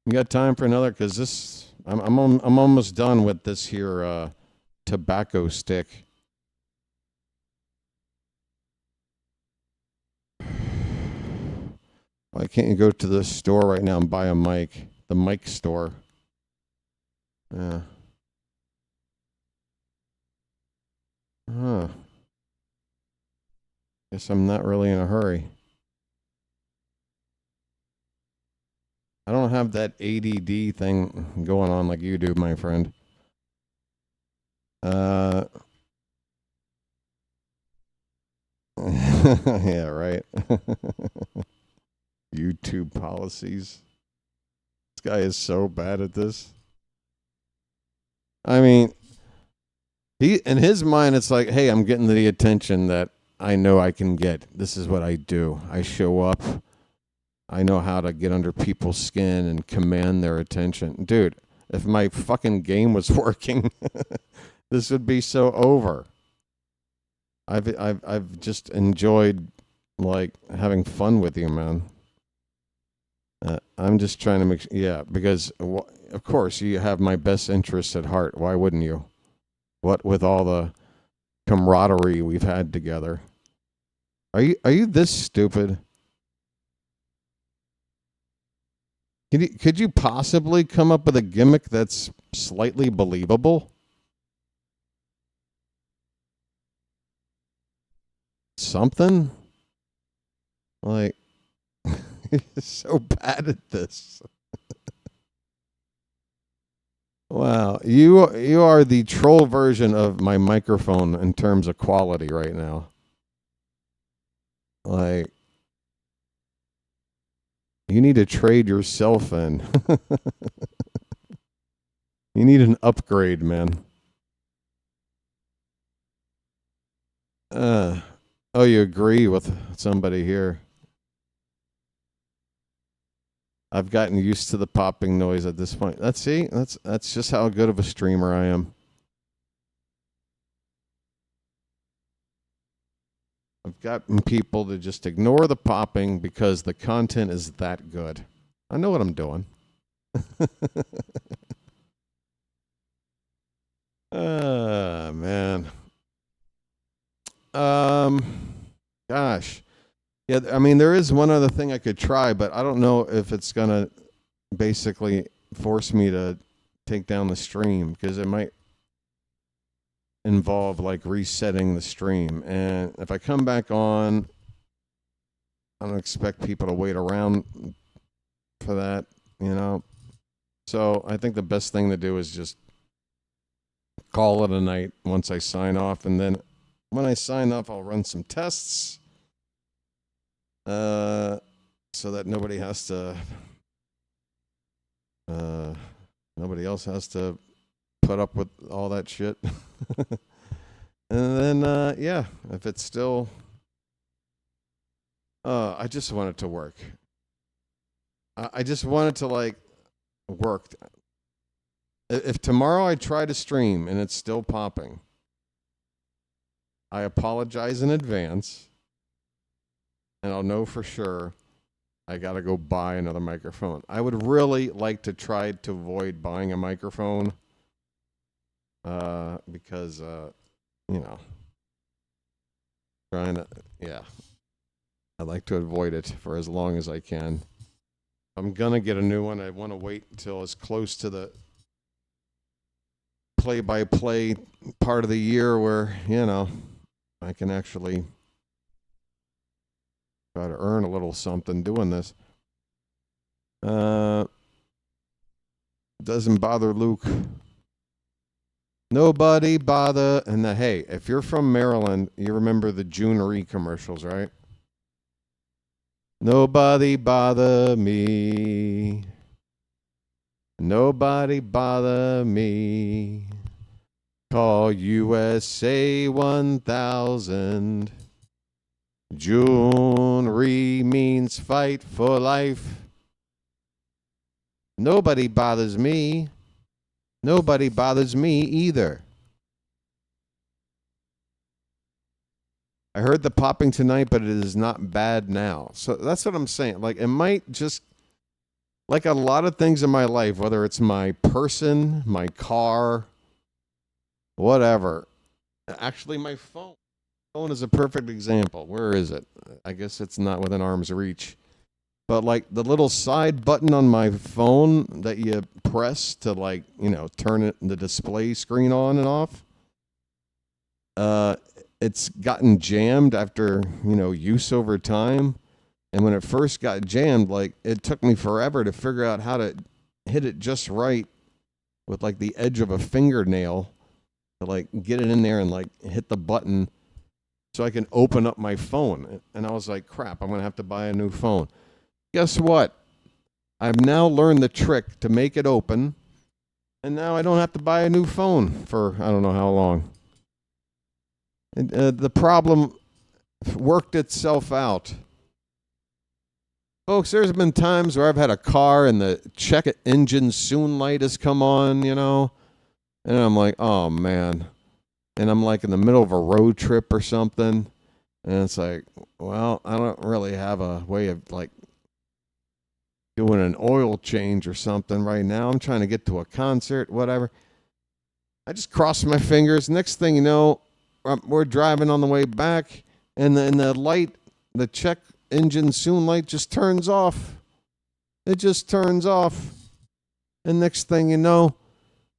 You got time for another? Because this, I'm almost done with this here tobacco stick. Why can't you go to the store right now and buy a mic? The mic store. Yeah. Huh. Guess I'm not really in a hurry. I don't have that ADD thing going on like you do, my friend. Yeah, right. YouTube policies. This guy is so bad at this. I mean, in his mind, it's like, hey, I'm getting the attention that I know I can get. This is what I do. I show up. I know how to get under people's skin and command their attention. Dude, if my fucking game was working, this would be so over. I've just enjoyed like having fun with you, man. I'm just trying to because of course you have my best interests at heart. Why wouldn't you? What with all the camaraderie we've had together. Are you this stupid? Could you possibly come up with a gimmick that's slightly believable? Something? Like, you're so bad at this. Wow, you are the troll version of my microphone in terms of quality right now. Like, you need to trade yourself in. You need an upgrade, man. Oh, you agree with somebody here. I've gotten used to the popping noise at this point. That's just how good of a streamer I am. I've gotten people to just ignore the popping because the content is that good. I know what I'm doing. Man. Gosh. Yeah, I mean, there is one other thing I could try, but I don't know if it's going to basically force me to take down the stream because it might involve like resetting the stream. And if I come back on, I don't expect people to wait around for that, you know. So I think the best thing to do is just call it a night once I sign off. And then when I sign off, I'll run some tests so that nobody else has to put up with all that shit. And then, yeah, if it's still, I just want it to work. I just want it to like work. If tomorrow I try to stream and it's still popping, I apologize in advance, and I'll know for sure I got to go buy another microphone. I would really like to try to avoid buying a microphone because, you know, I'd like to avoid it for as long as I can. I'm going to get a new one. I want to wait until it's close to the play-by-play part of the year where, you know, I can actually try to earn a little something doing this. Doesn't bother Luke. Nobody bother. And hey, if you're from Maryland, you remember the June commercials, right? Nobody bother me. Nobody bother me. Call USA 1000. June means fight for life. Nobody bothers me. Nobody bothers me either. I heard the popping tonight, but it is not bad now. So that's what I'm saying. Like, it might just, like a lot of things in my life, whether it's my person, my car, whatever. Actually, my phone. Phone is a perfect example. Where is it? I guess it's not within arm's reach. But like the little side button on my phone that you press to, like, you know, turn the display screen on and off. It's gotten jammed after, you know, use over time. And when it first got jammed, like, it took me forever to figure out how to hit it just right with like the edge of a fingernail to like get it in there and like hit the button so I can open up my phone. And I was like, crap, I'm going to have to buy a new phone. Guess what? I've now learned the trick to make it open, and now I don't have to buy a new phone for I don't know how long. And, the problem worked itself out. Folks, there's been times where I've had a car and the check engine soon light has come on, you know, and I'm like, oh, man. And I'm like in the middle of a road trip or something, and it's like, well, I don't really have a way of like doing an oil change or something right now. I'm trying to get to a concert, whatever. I just crossed my fingers. Next thing you know, we're driving on the way back, and the light, the check engine soon light just turns off. it just turns off. And next thing you know,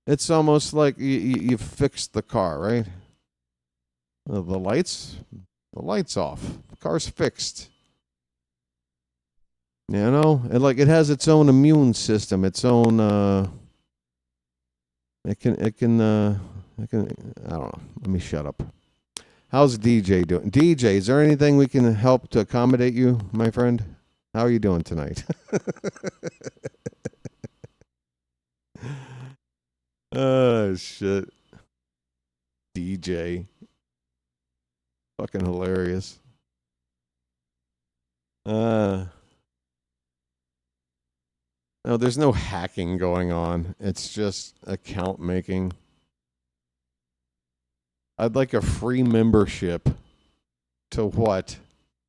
it's almost like you fixed the car, right? The lights off. The car's fixed. You know, and like it has its own immune system, its own. It can. I don't know. Let me shut up. How's DJ doing? DJ, is there anything we can help to accommodate you, my friend? How are you doing tonight? Oh, shit. DJ. Fucking hilarious. No, there's no hacking going on. It's just account making. I'd like a free membership to what?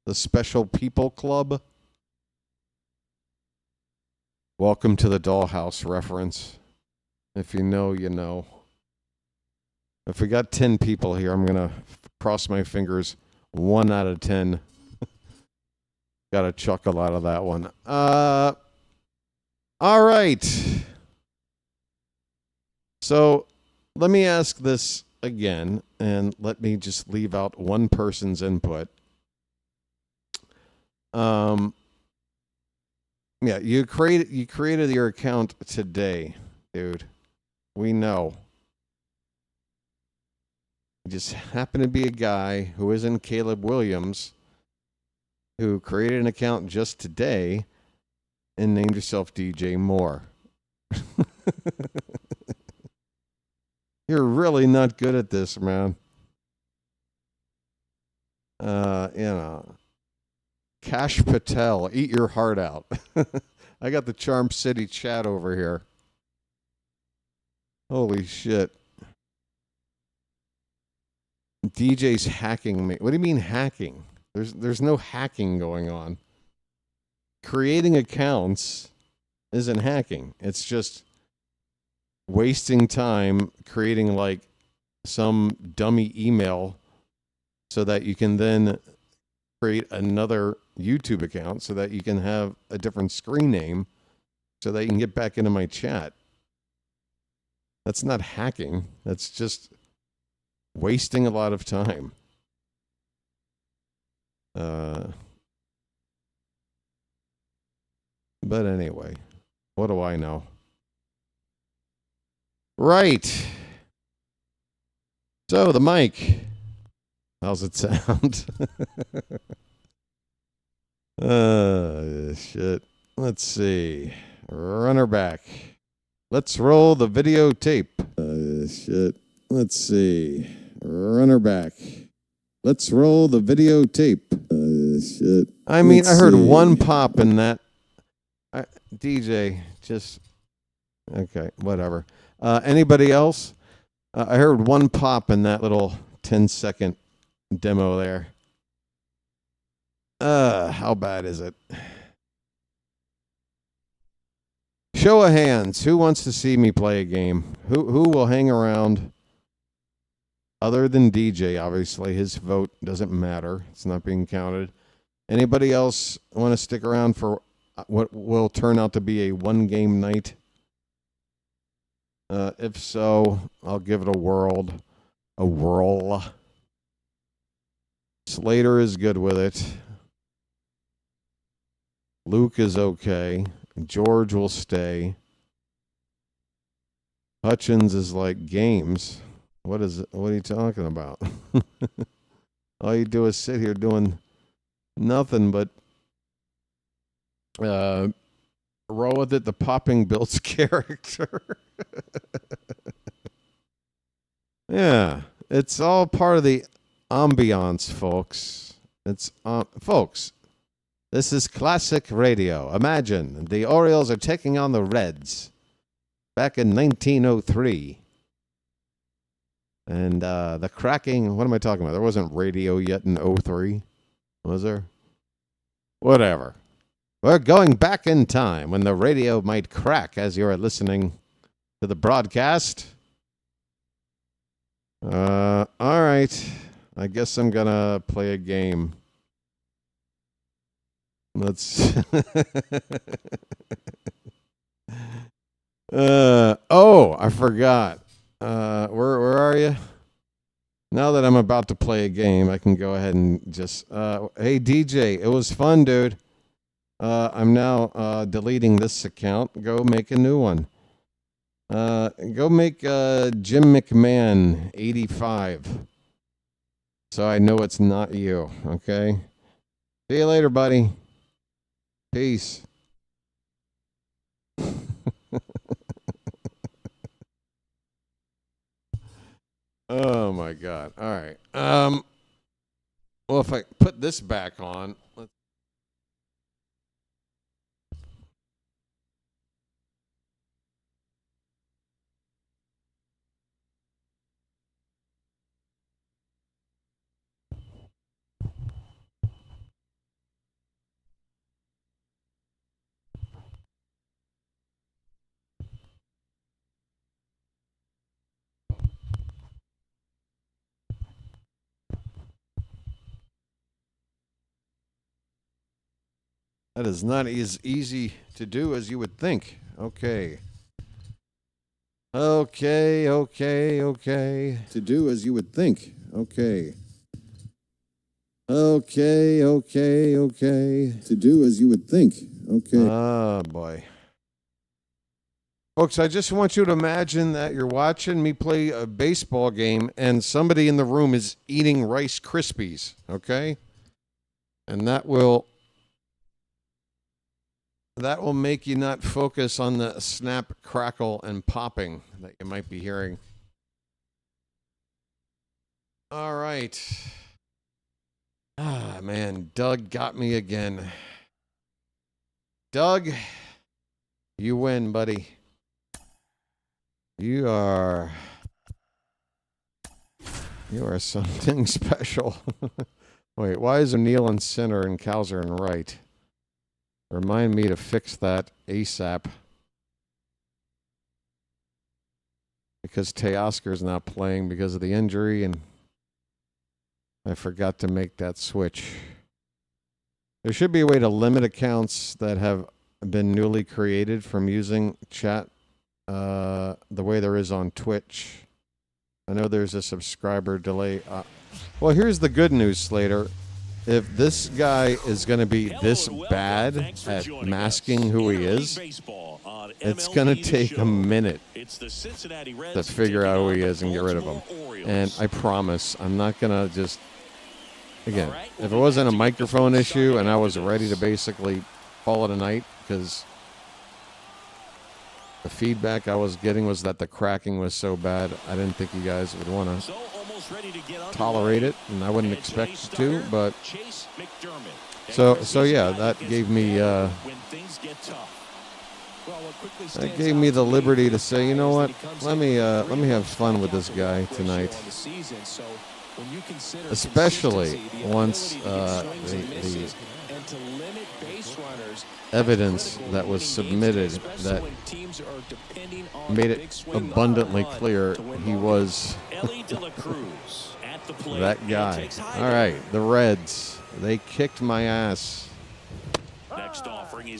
The Special People Club? Welcome to the Dollhouse reference. If you know, you know. If we got 10 people here, I'm going to cross my fingers 1 out of 10. Got a chuckle out of that one. All right. So let me ask this again, and let me just leave out one person's input. Yeah, you created your account today, dude. We know. You just happen to be a guy who isn't Caleb Williams, who created an account just today and named yourself DJ Moore. You're really not good at this, man. You know. Cash Patel, eat your heart out. I got the Charm City chat over here. Holy shit. DJ's hacking me. What do you mean hacking? There's no hacking going on. Creating accounts isn't hacking. It's just wasting time creating like some dummy email so that you can then create another YouTube account so that you can have a different screen name so that you can get back into my chat. That's not hacking. That's just wasting a lot of time. But anyway, what do I know? Right. So the mic. How's it sound? Shit. Let's see. Runner back. Let's roll the videotape. Shit. Let's see. Runner back. Let's roll the videotape. Shit. I mean, I heard one pop in that. DJ, just. Okay, whatever. Anybody else? I heard one pop in that little 10-second demo there. How bad is it? Show of hands. Who wants to see me play a game? Who will hang around? Other than DJ, obviously. His vote doesn't matter. It's not being counted. Anybody else want to stick around for what will turn out to be a one-game night? If so, I'll give it a whirl. Slater is good with it. Luke is okay. George will stay. Hutchins is like games. What is it? What are you talking about? All you do is sit here doing nothing but roll with it. The popping builds character. Yeah, it's all part of the ambiance, folks. It's folks. This is classic radio. Imagine the Orioles are taking on the Reds back in 1903. And the cracking, what am I talking about? There wasn't radio yet in 03, was there? Whatever. We're going back in time when the radio might crack as you're listening to the broadcast. All right. I guess I'm going to play a game. Let's Oh, I forgot. Where are you? Now that I'm about to play a game, I can go ahead and just. Hey DJ, it was fun, dude. I'm now deleting this account. Go make a new one. Go make Jim McMahon 85. So I know it's not you. Okay. See you later, buddy. Peace. Oh my God. All right. Well, if I put this back on, that is not as easy to do as you would think. Okay. Okay. To do as you would think. Okay. Okay. To do as you would think. Okay. Oh, boy. Folks, I just want you to imagine that you're watching me play a baseball game and somebody in the room is eating Rice Krispies, okay? And that will make you not focus on the snap, crackle, and popping that you might be hearing. All right. Ah, man, Doug got me again. Doug, you win, buddy. You are something special. Wait, why is O'Neill in center and Cowser in right? Remind me to fix that ASAP. Because Teoscar's not playing because of the injury, and I forgot to make that switch. There should be a way to limit accounts that have been newly created from using chat the way there is on Twitch. I know there's a subscriber delay. Well, here's the good news, Slater. If this guy is going to be this bad at masking who he is, it's going to take a minute to figure out who he is and get rid of him. And I promise I'm not going to just... Again, if it wasn't a microphone issue and I was ready to basically call it a night because the feedback I was getting was that the cracking was so bad, I didn't think you guys would want to tolerate it, and I wouldn't expect to, but so yeah, that gave me the liberty to say, you know what, let me have fun with this guy tonight, especially once the evidence that was submitted that made it abundantly clear he was that guy. All right, the Reds, they kicked my ass.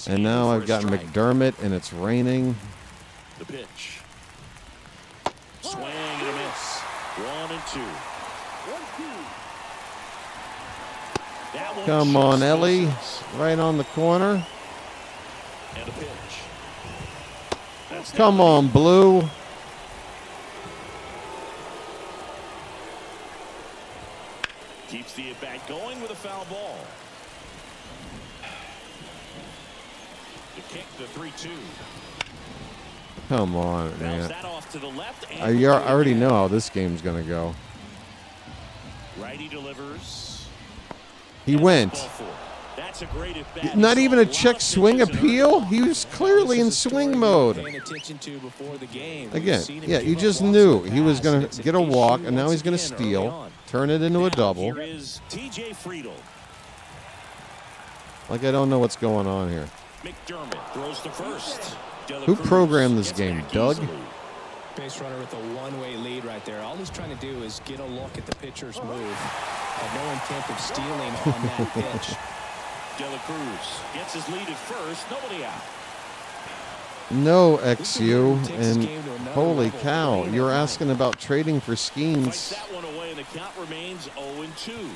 And now I've got McDermott, and it's raining. The pitch. Swing and a miss. 1-2. Come on, Ellie. Right on the corner. And a pitch. Come on, Blue. Keeps the at-bat going with a foul ball. The kick, the 3-2. Come on, man. That off to the left, I already know how this game's going to go. Righty delivers. He went. That's a great at-bat. Not even a check swing appeal? He was clearly in swing mode. Again, yeah, you just knew he was going to get a walk, and now he's going to steal, turn it into a double. Like I don't know what's going on here. McDermott throws to first. Who programmed this game, Doug? Base runner with a one-way lead right there. All he's trying to do is get a look at the pitcher's move. Had no intent of stealing on that pitch. De La Cruz gets his lead at first. Nobody out. No, XU, and holy cow, you're asking about trading for Skeens. That one away, and the count remains 0-2.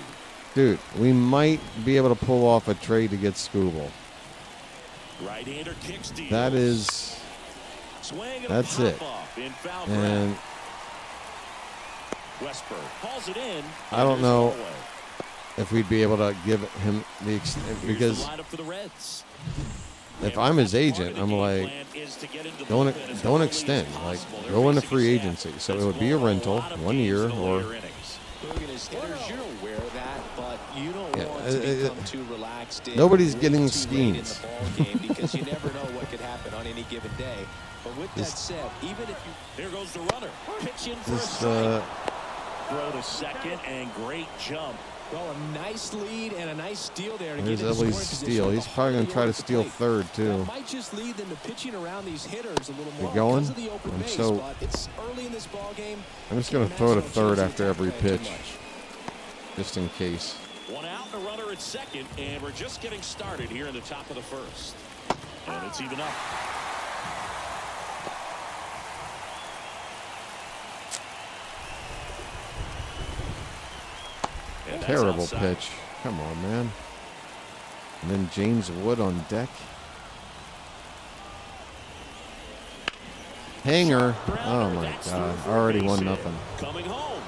Dude, we might be able to pull off a trade to get Scooble. Right-hander kicks deals. That's it. And Westberg calls it in. I don't know if we'd be able to give him the because if I'm his agent, I'm like, don't extend, like go into free agency. So it would be a rental, 1 year, or nobody's getting Skeens. Because you never know what could happen on any given day. But with that said, even if you here goes the runner, pitch in for a strike. Throw to second and great jump. Well, a nice lead and a nice steal there. There's Ellie's steal. He's probably going to try to steal third, too. That might just lead them to pitching around these hitters a little more. You going? It's early in this ball game. I'm just going to throw to third after every pitch, just in case. One out and a runner at second, and we're just getting started here in the top of the first. And it's even up. Terrible pitch. Come on, man. And then James Wood on deck. Hanger. Oh, my God. Already 1-0. Coming home.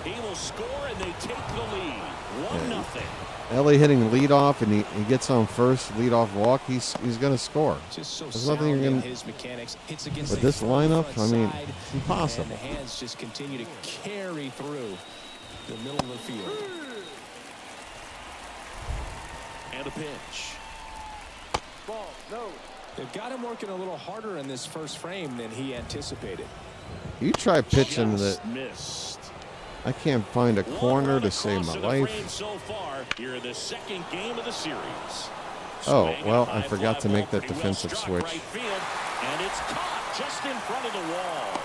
He will score, and they take the lead. 1-0. Ellie hitting leadoff, and he gets on first, leadoff walk. He's going to score. There's nothing you're going to. With this lineup, I mean, it's impossible. The hands just continue to carry through the middle of the field. And a pitch. Ball, no. They've got him working a little harder in this first frame than he anticipated. You try pitching that. Missed. I can't find a corner to save my life. So far, here in the second game of the series. Oh, well, I forgot to make that defensive switch. Right field, and it's caught just in front of the wall.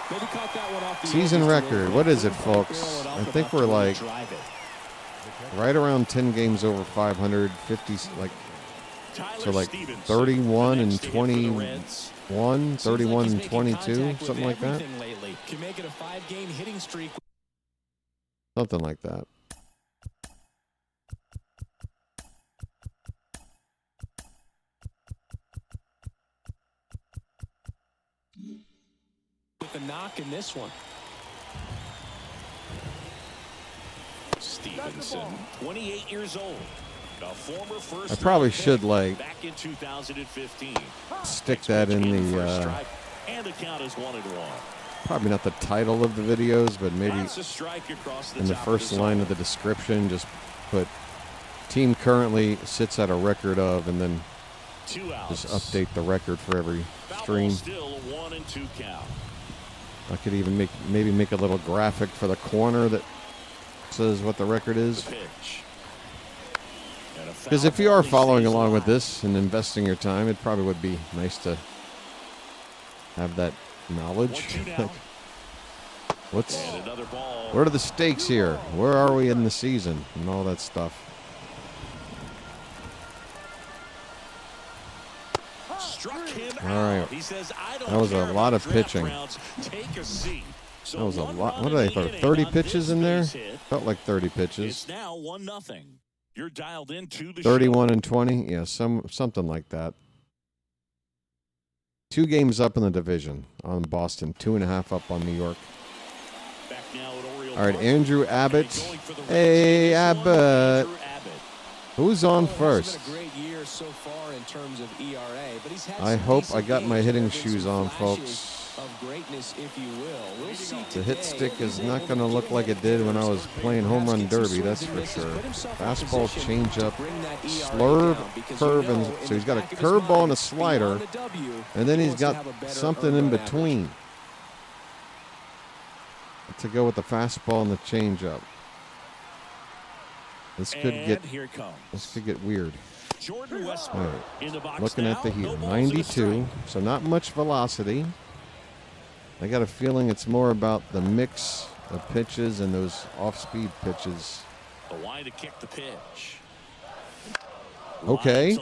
Maybe caught that one off the season record. What is it, folks? I think we're like right around 10 games over 550, like so like 31 and 21, 31 and 22, something like that. Can make it a 5-game hitting streak. Something like that. With a knock in this one. Stevenson, 28 years old. A former first I probably should like back in 2015. stick that in the and the count is 1-1. probably not the title of the videos, but maybe in in the first line of the description, just put team currently sits at a record of, and then just update the record for every stream. Still a 1-2 count. I could even maybe make a little graphic for the corner that says what the record is. Because if you are following along with this and investing your time, it probably would be nice to have that knowledge. What are the stakes here? Where are we in the season and all that stuff? All right. That was a lot of pitching. That was a lot. What did I throw? 30 pitches in there? Felt like 30 pitches. It's now 1-0. You're dialed into the 31 and 20? Yeah, something like that. 2 games up in the division on Boston, 2.5 up on New York. All right, Andrew Abbott. Hey, Abbott. Who's on first? I hope I got my hitting shoes on, folks. The hit stick is not going to look like it did when I was playing home run derby, that's for sure. Fastball, changeup, slurve, curve, and so he's got a curveball and a slider, and then he's got something in between to go with the fastball and the changeup. This could get weird. All right. Looking at the heater, 92, so not much velocity. I got a feeling it's more about the mix of pitches and those off-speed pitches. Okay.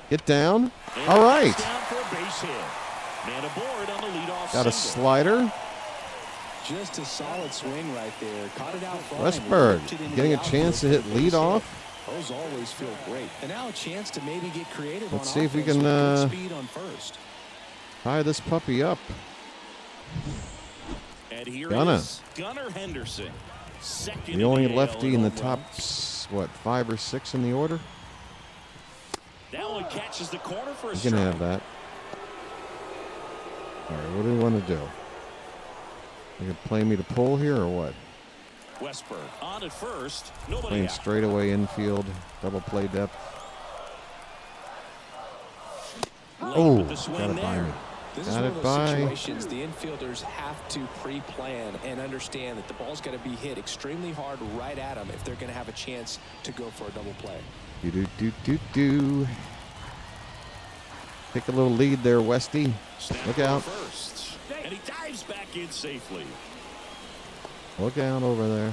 Get down. All right. base hit. Man aboard on the leadoff Got a single. slider. Just a solid swing right there. Caught it out front. Westberg getting a chance to hit leadoff. Those always feel great. And now a chance to maybe get creative. Let's on see if we offense can with good speed on first. tie this puppy up. And here Gunnar. is Gunnar Henderson. Second The only in the lefty AL in the home top, runs. what, 5 or 6 in the order? That one catches the corner for a You can strike. have that. All right, what do we want to do? You can play me to pull here or what? Westberg on at first. Nobody Playing out. straightaway infield, double play depth. Late Oh, with the swing got it by there. me. This Got is one it of those by. situations the infielders have to pre-plan and understand that the ball's got to be hit extremely hard right at them if they're going to have a chance to go for a double play. Do. Take a little lead there, Westy. Snap Look over out. First. And he dives back in safely. Look out over there.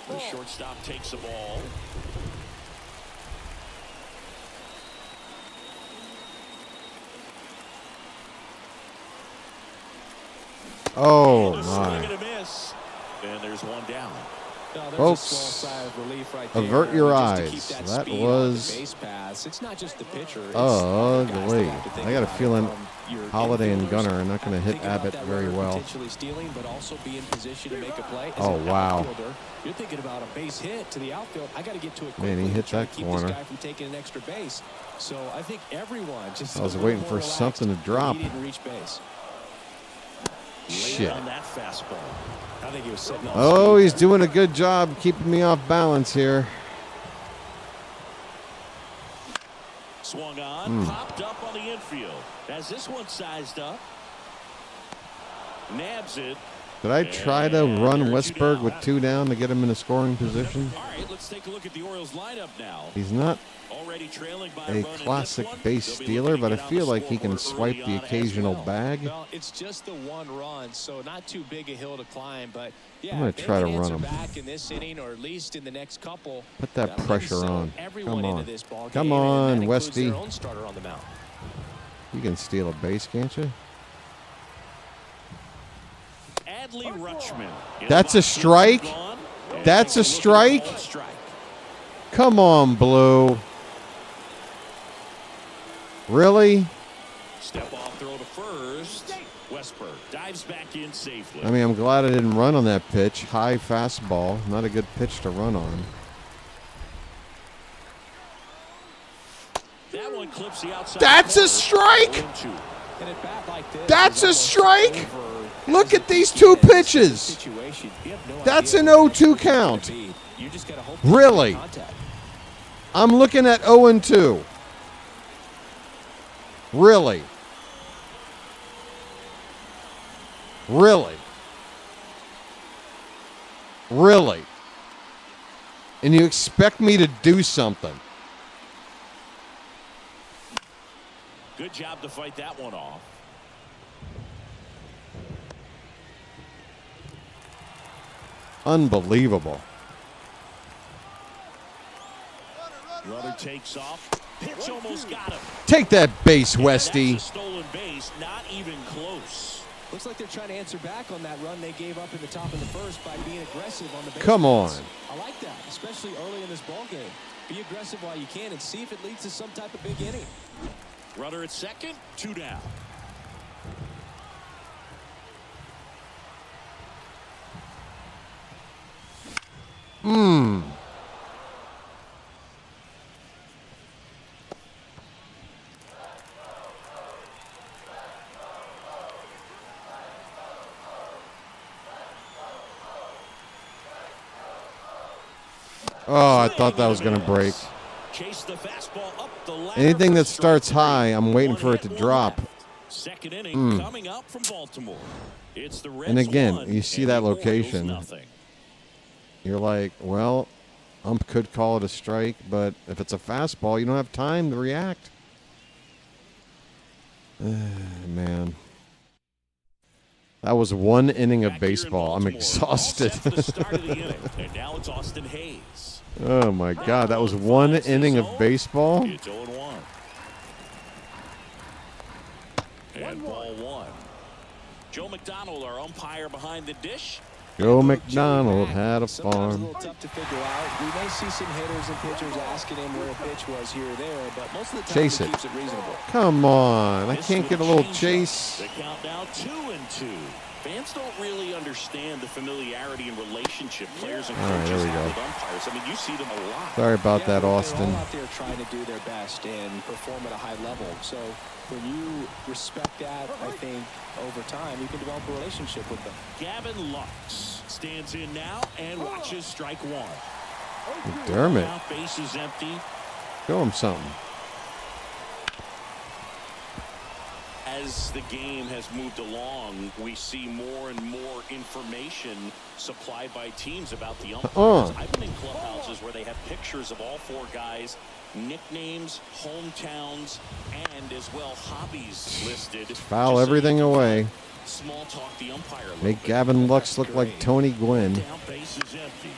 The shortstop takes the ball. Oh, And a swing and my. a miss. And there's one down. No, there's Folks, a small sigh of relief right there. avert your Just to eyes. keep that That speed was off the base pass. It's not just the pitcher. It's ugly. the guys that have to think I got a about it feeling from your Holiday and infielders, Gunnar are not going to hit think about Abbott that very runner well. potentially stealing, but also be in position to make a play. As Oh, an wow. outfielder, you're thinking about a base hit to the outfield. I got to get to it quickly. Man, he hit to try that to keep corner. this guy from taking an extra base. So I think everyone just I was a little waiting more for relaxed something to when drop. He didn't reach base. Shit. On that fastball. I think he was setting off Oh, speed he's there. doing a good job keeping me off balance here. Swung on, popped up on the infield. Has this one sized up. Nabs it. Did I try to run Westberg with 2 down to get him in a scoring position? All right, let's take a look at the Orioles lineup now. He's not Already trailing by a run in this classic one. base They'll be stealer, looking but I to get feel on the like he can scoreboard swipe early the on as occasional well. bag. Well, it's just the one run, so not too big a hill to climb. But yeah, I'm gonna if they try to can run answer him. back in this inning, or at least in the next couple. Put that that'll pressure settle on. everyone Come on. into this ball Come game, and on, that includes Westy. their own starter on the mound. You can steal a base, can't you? Adley Rutschman. That's a strike? That's a strike? Come on, Blue. Really? Step off throw to first. Westberg dives back in safely. I mean, I'm glad I didn't run on that pitch. High fastball. Not a good pitch to run on. That one clips the outside. That's a corner. strike! 0-2. And at bat like this, That's a is strike! almost over Look as at it these 2 begins. pitches. Situation. You have no That's idea an what the 0-2 next pitch is gonna count. be. You just gotta hope Really? contact. I'm looking at 0-2. Really? Really? Really? And you expect me to do something? Good job to fight that one off. Unbelievable. Runner takes off. Pitch almost got him. Take that base, And Westy. that's a stolen base, not even close. Looks like they're trying to answer back on that run they gave up in the top of the first by being aggressive on the base. Come on. I like that, especially early in this ball game. Be aggressive while you can and see if it leads to some type of big inning. Runner at second, 2 down. Oh, I thought that was going to break. Chase the fastball up the ladder Anything for that strike starts 3. high, I'm waiting One for it hit, to one drop. left. Second inning coming up from Baltimore. It's the Reds And again, 1 you see and that the Orioles location. nothing. You're like, well, ump could call it a strike, but if it's a fastball, you don't have time to react. Man. That was one inning of baseball. I'm exhausted. And now it's Austin Hayes. Oh, my God. That was one inning of baseball? It's 0-1. And ball one. Joe McDonald, our umpire behind the dish. Joe McDonald had a Sometimes farm. a little tough to figure out. We may see some hitters and pitchers asking him where a pitch was here or there, but most of the time Chase he it. keeps it reasonable. Come on. I This can't with get a little changeup. chase. The count now 2-2. Fans don't really understand the familiarity and relationship players and All right, coaches there we have go. with umpires. I mean, you see them a lot. Sorry about that, They're Austin. all out there trying to do their best and perform at a high level. So when you respect that, I think over time you can develop a relationship with them. Gavin Lux stands in now and watches strike one. McDermott. Now base is empty. Show him something. As the game has moved along, we see more and more information supplied by teams about the umpires. I've been in clubhouses where they have pictures of all four guys, nicknames, hometowns, and as well hobbies listed. Foul Just so everything you can away. small talk the umpire a little Make bit. Gavin Lux look like Tony Gwynn. Now base is empty.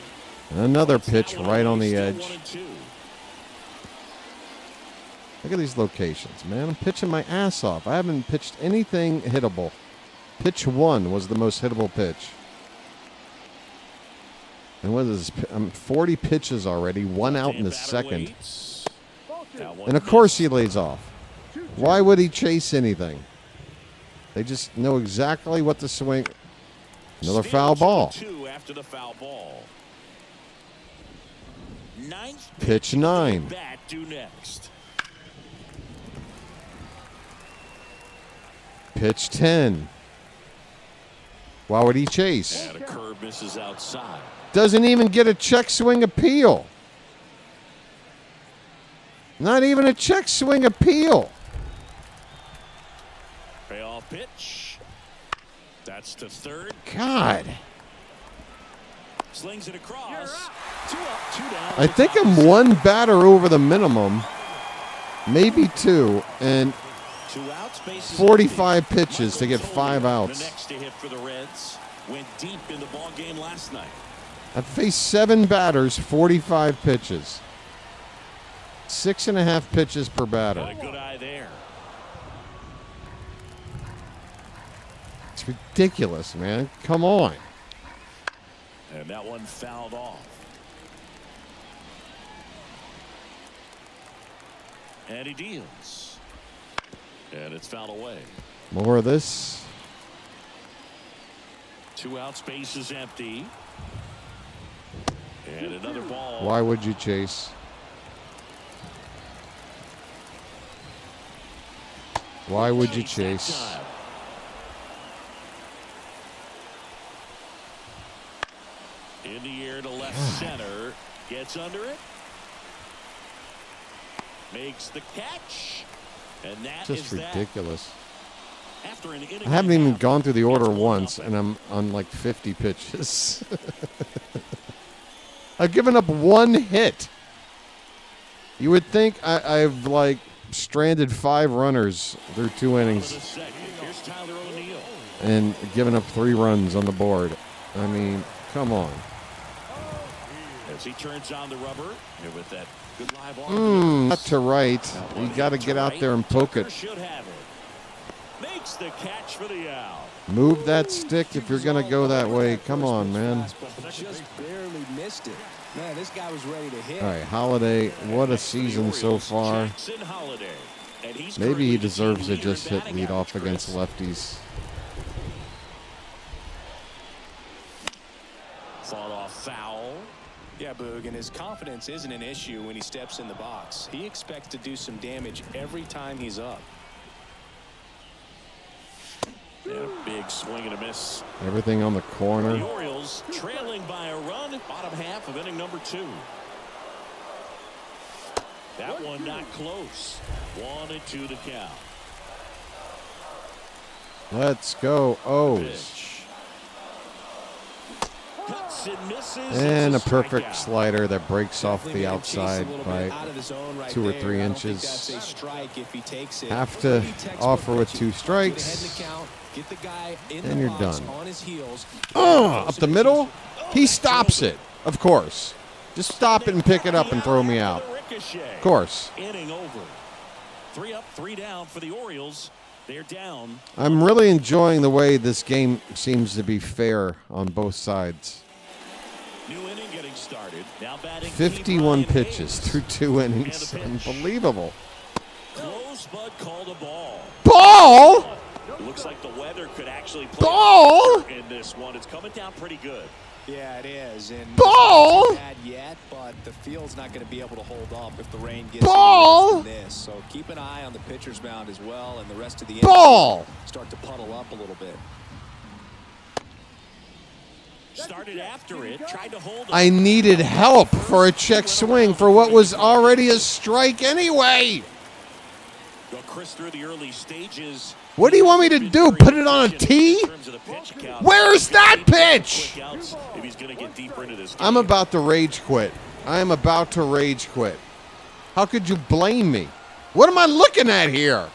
Another Puts that pitch one right away, on the still edge. 1-2. Look at these locations, man. I'm pitching my ass off. I haven't pitched anything hittable. Pitch one was the most hittable pitch. And what is this? I'm 40 pitches already, one out in the Batter second. waits. That one And of course missed. he lays off. Why would he chase anything? They just know exactly what to swing. Another Still foul ball. 2-2 after the foul ball. Ninth Pitch 9. bat due next. Pitch 10. Why would he chase? And a curve misses outside. Doesn't even get a check swing appeal. Not even a check swing appeal. Payoff pitch. That's to third. God. Slings it across. 2 up, 2 down. I think I'm one batter over the minimum. Maybe two. And 2 outs, bases 45 empty. pitches to get Michael 5 Zolak, outs. The next to hit for the Reds. Went deep in the ball game last night. I've faced 7 batters, 45 pitches. 6.5 pitches per batter. Got a good eye there. It's ridiculous, man. Come on. And that one fouled off. And he deals. And it's fouled away. More of this. 2 outs, base is empty. And another ball. Why would you chase? Why would you chase? In the air to left center. Gets under it. Makes the catch. And that Just is that. ridiculous. After an inning I haven't and a even half, gone through the order it's 1-0. once, and I'm on like 50 pitches. I've given up 1 hit. You would think I've like stranded 5 runners through 2 innings Here's Tyler O'Neill. and given up 3 runs on the board. I mean, come on. As he turns on the rubber, and with that good live arm. Not to right. You got to get out there and poke Tucker it. should have it. Makes the catch for the out. Move that stick if you're going to go that way. Come on, man. Just barely missed it. Man, this guy was ready to hit. All right, Holiday, what a season so far. Jackson Holiday. And he's Maybe he currently the deserves to team just leader in hit batting lead off average, against Chris. lefties. Fought off foul. Yeah, Boog, and his confidence isn't an issue when he steps in the box. He expects to do some damage every time he's up. And a big swing and a miss. Everything on the The corner. Orioles trailing by a run, bottom half of inning number 2. That one not close. 1-2 to count. Let's go O's. Pitch. Cuts and misses. And a It's perfect strikeout. slider that breaks off Definitely the made him chase a outside little by bit out of the zone right 2 or there. 3 I don't think inches. that's a strike if he takes it. Have to Pretty textbook offer with pitching. 2 strikes. Get ahead in the count, Get the guy in and the you're box done. on his heels. Up the middle. He stops it. Of course. Just stop it and pick it up and throw me out. Of course. Inning over. 3 up, 3 down for the Orioles. They're down. I'm really enjoying the way this game seems to be fair on both sides. New inning getting started. Now batting 51 pitches through 2 innings. Unbelievable. Close, but called a ball. Ball? It looks like the weather could actually play Ball? in this one. It's coming down pretty good. Yeah, it is. And Ball? it's not bad yet, but the field's not going to be able to hold up if the rain gets Ball? worse than this. So keep an eye on the pitcher's mound as well, and the rest of the Ball? start to puddle up a little bit. Started after it, tried to hold it. I needed help for a check swing for what was already a strike anyway. Well, Chris, through the early stages. What do you want me to do? Put it on a tee? Where's that pitch? If he's going to get deeper into this game. I'm about to rage quit. I am about to rage quit. How could you blame me? What am I looking at here?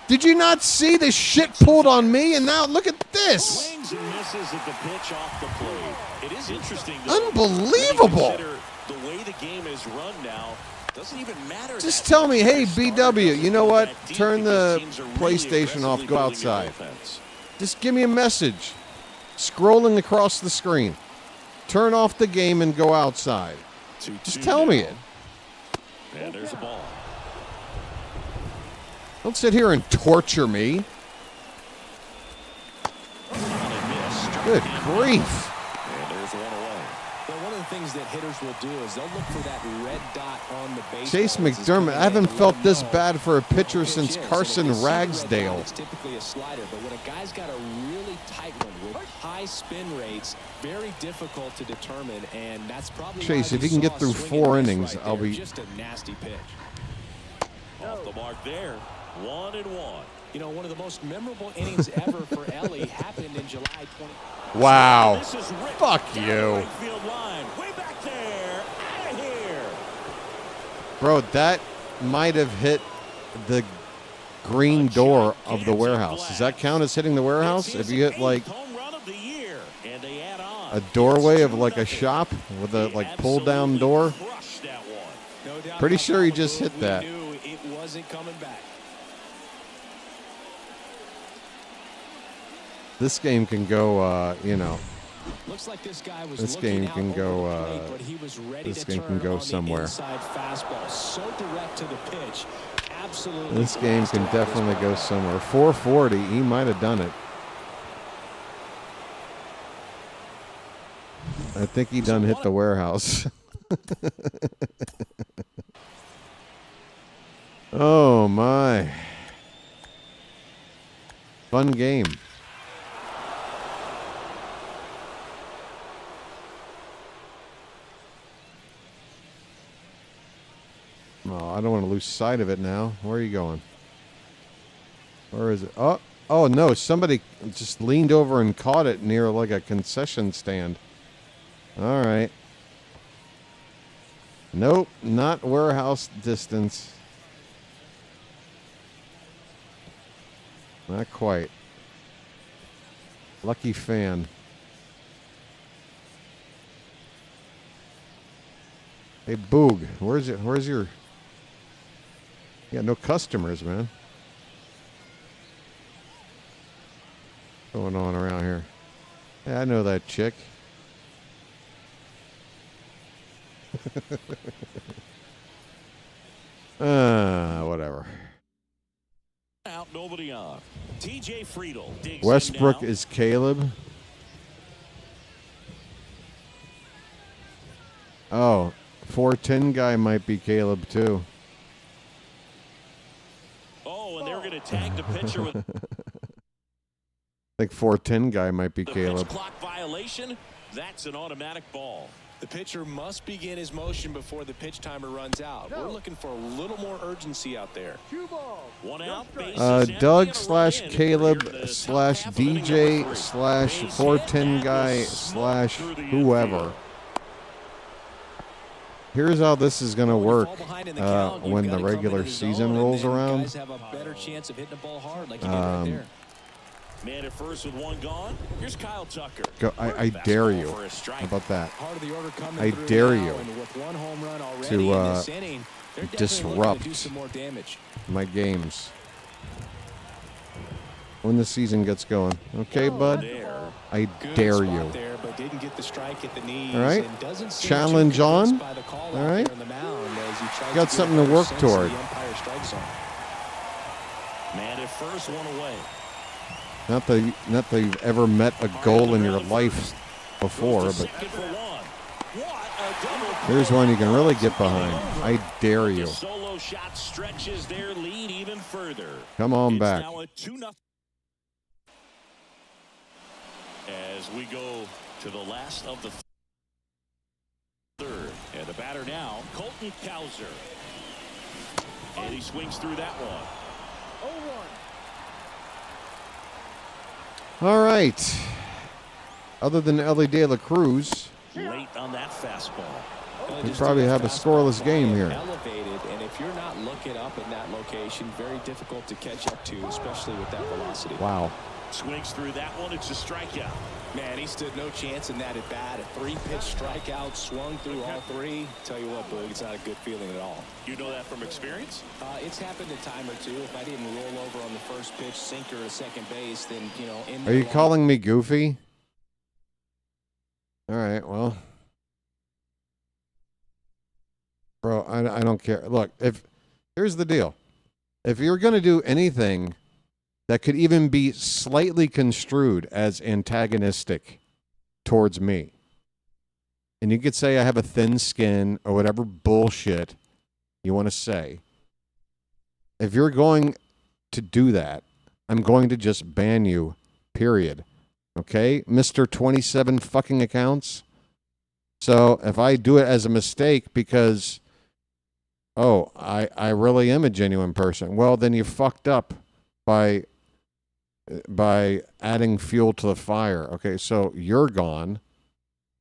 Did you not see the shit pulled on me? And now look at this. Swings and misses at the pitch off the plate. It is interesting. Unbelievable. The way the game is run now. Doesn't even matter. Just tell me, hey, BW, you know what? Turn the PlayStation off, go outside. Just give me a message. Scrolling across the screen. Turn off the game and go outside. Just tell me it. And there's a ball. Don't sit here and torture me. Good grief. And there's one away. Well, one of the things that hitters will do is they'll look for that red dot on the base. Chase McDermott, I haven't felt this bad for a pitcher since Carson Ragsdale. It's typically a slider, but when a guy's got a really tight one with high spin rates, very difficult to determine, and that's probably Chase, if you can get through 4 innings, I'll be just a nasty pitch. Off the mark there. 1-1. You know, one of the most memorable innings ever for Ellie happened in July 20. Wow. This is Rick Fuck down you. the right field line. Way back there. Out of here. Bro, that might have hit the green door of the warehouse. Does that count as hitting the warehouse? If you hit like Home run of the year, and they add on. a doorway of like a shop with a like pull down door, Crushed that one. No doubt pretty about sure he the just move. hit that. We knew it wasn't coming back. This game can go, you know, Looks like this guy was this looking game out can over go, the plate, but he was ready this to game turn can go on the somewhere. inside fastball. So direct to the pitch. Absolutely. This game can blasted out definitely this go ball. somewhere. 440, he might have done it. I think he done hit the warehouse. Oh my. Fun game. Oh, I don't want to lose sight of it now. Where are you going? Where is it? Oh no, somebody just leaned over and caught it near like a concession stand. All right. Nope, not warehouse distance. Not quite. Lucky fan. Hey, Boog, where's your... You got no customers, man. What's going on around here? Yeah, I know that chick. Whatever. Out, nobody on. TJ Friedel digs Westbrook in now. is Caleb. Oh, 410 guy might be Caleb too. Oh, and they're going to tag the pitcher with I think 410 guy might be the Caleb. pitch clock violation. That's an automatic ball. The pitcher must begin his motion before the pitch timer runs out. We're looking for a little more urgency out there. One out, bases empty, Doug and a slash run in Caleb here in the slash top half of inning DJ number 3. slash Base 410 hit, guy that was slash smoked through the whoever. infield. Here's how this is going to work when the regular season rolls around. Man at first with one gone. Here's Kyle Tucker. I dare you. How about that? I dare you to disrupt my games when the season gets going. Okay, bud? I dare you. All right? Challenge on. All right? Got something to work toward. Man at first, one away. Not that you've ever met a goal in your life before, but here's one you can really get behind. I dare you. Solo shot stretches their lead even further. Come on back. As we go to the last of the third, and the batter now, Colton Cowser, and he swings through that one. 0-1. All right. Other than Ellie De La Cruz, late on that fastball. We probably have a scoreless game here. Elevated, and if you're not looking up in that location, very difficult to catch up to, especially with that velocity. Wow. Swings through that one. It's a strikeout. Man, he stood no chance in that at bat. A 3-pitch strikeout, swung through all three. Tell you what, Boog, it's not a good feeling at all. You know that from experience? It's happened a time or two. If I didn't roll over on the first pitch, sinker at second base, then, you know. Are you calling me goofy? All right, well. Bro, I don't care. Look, here's the deal. If you're going to do anything that could even be slightly construed as antagonistic towards me, and you could say I have a thin skin or whatever bullshit you want to say, if you're going to do that, I'm going to just ban you, period. Okay? Mr. 27 fucking accounts. So if I do it as a mistake because, oh, I really am a genuine person, well, then you fucked up by adding fuel to the fire. Okay, so you're gone.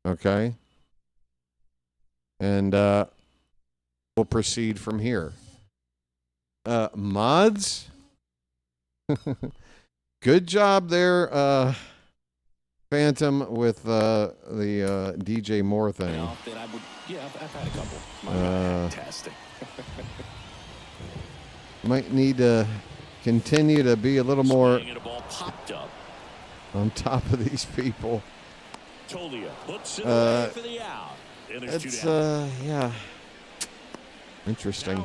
Okay? And we'll proceed from here. Mods? Good job there, Phantom, with the DJ Moore thing. I've had a couple. Fantastic. Might need to continue to be a little more on top of these people. It's yeah, interesting.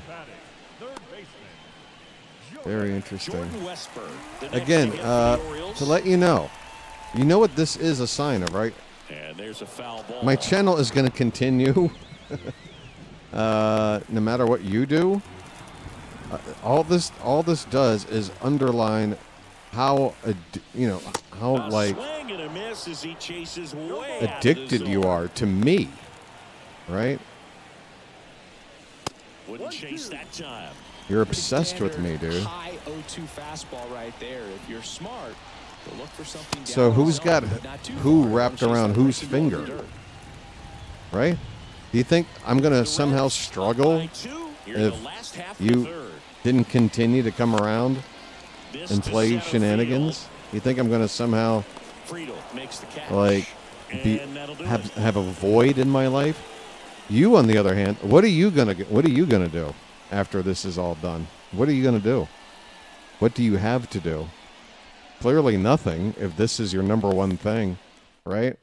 Very interesting. Again, to let you know what this is a sign of, right? And there's a foul ball. My channel is going to continue no matter what you do. All this does is underline how like addicted you are to me, right? Wouldn't chase that time. You're obsessed with me, dude. High 0-2 fastball right there. If you're smart, look for something. So who's got who wrapped around whose finger? Right? Do you think I'm going to somehow struggle if you didn't continue to come around and play shenanigans? You think I'm going to somehow like have a void in my life? You, on the other hand, what are you going to do after this is all done? What are you going to do? What do you have to do? Clearly nothing if this is your number one thing, right?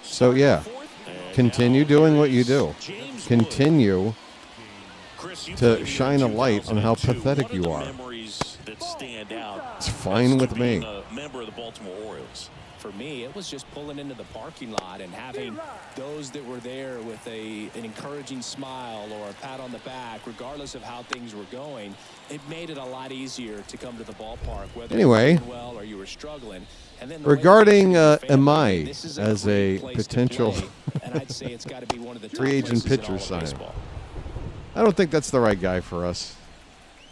So, yeah, continue doing what you do. Continue to shine a light on how pathetic you are. It's fine with me. For me, it was just pulling into the parking lot and having those that were there with an encouraging smile or a pat on the back, regardless of how things were going. It made it a lot easier to come to the ballpark, whether anyway, you were well or you were struggling. And then regarding MI as a potential free agent pitcher sign, I don't think that's the right guy for us.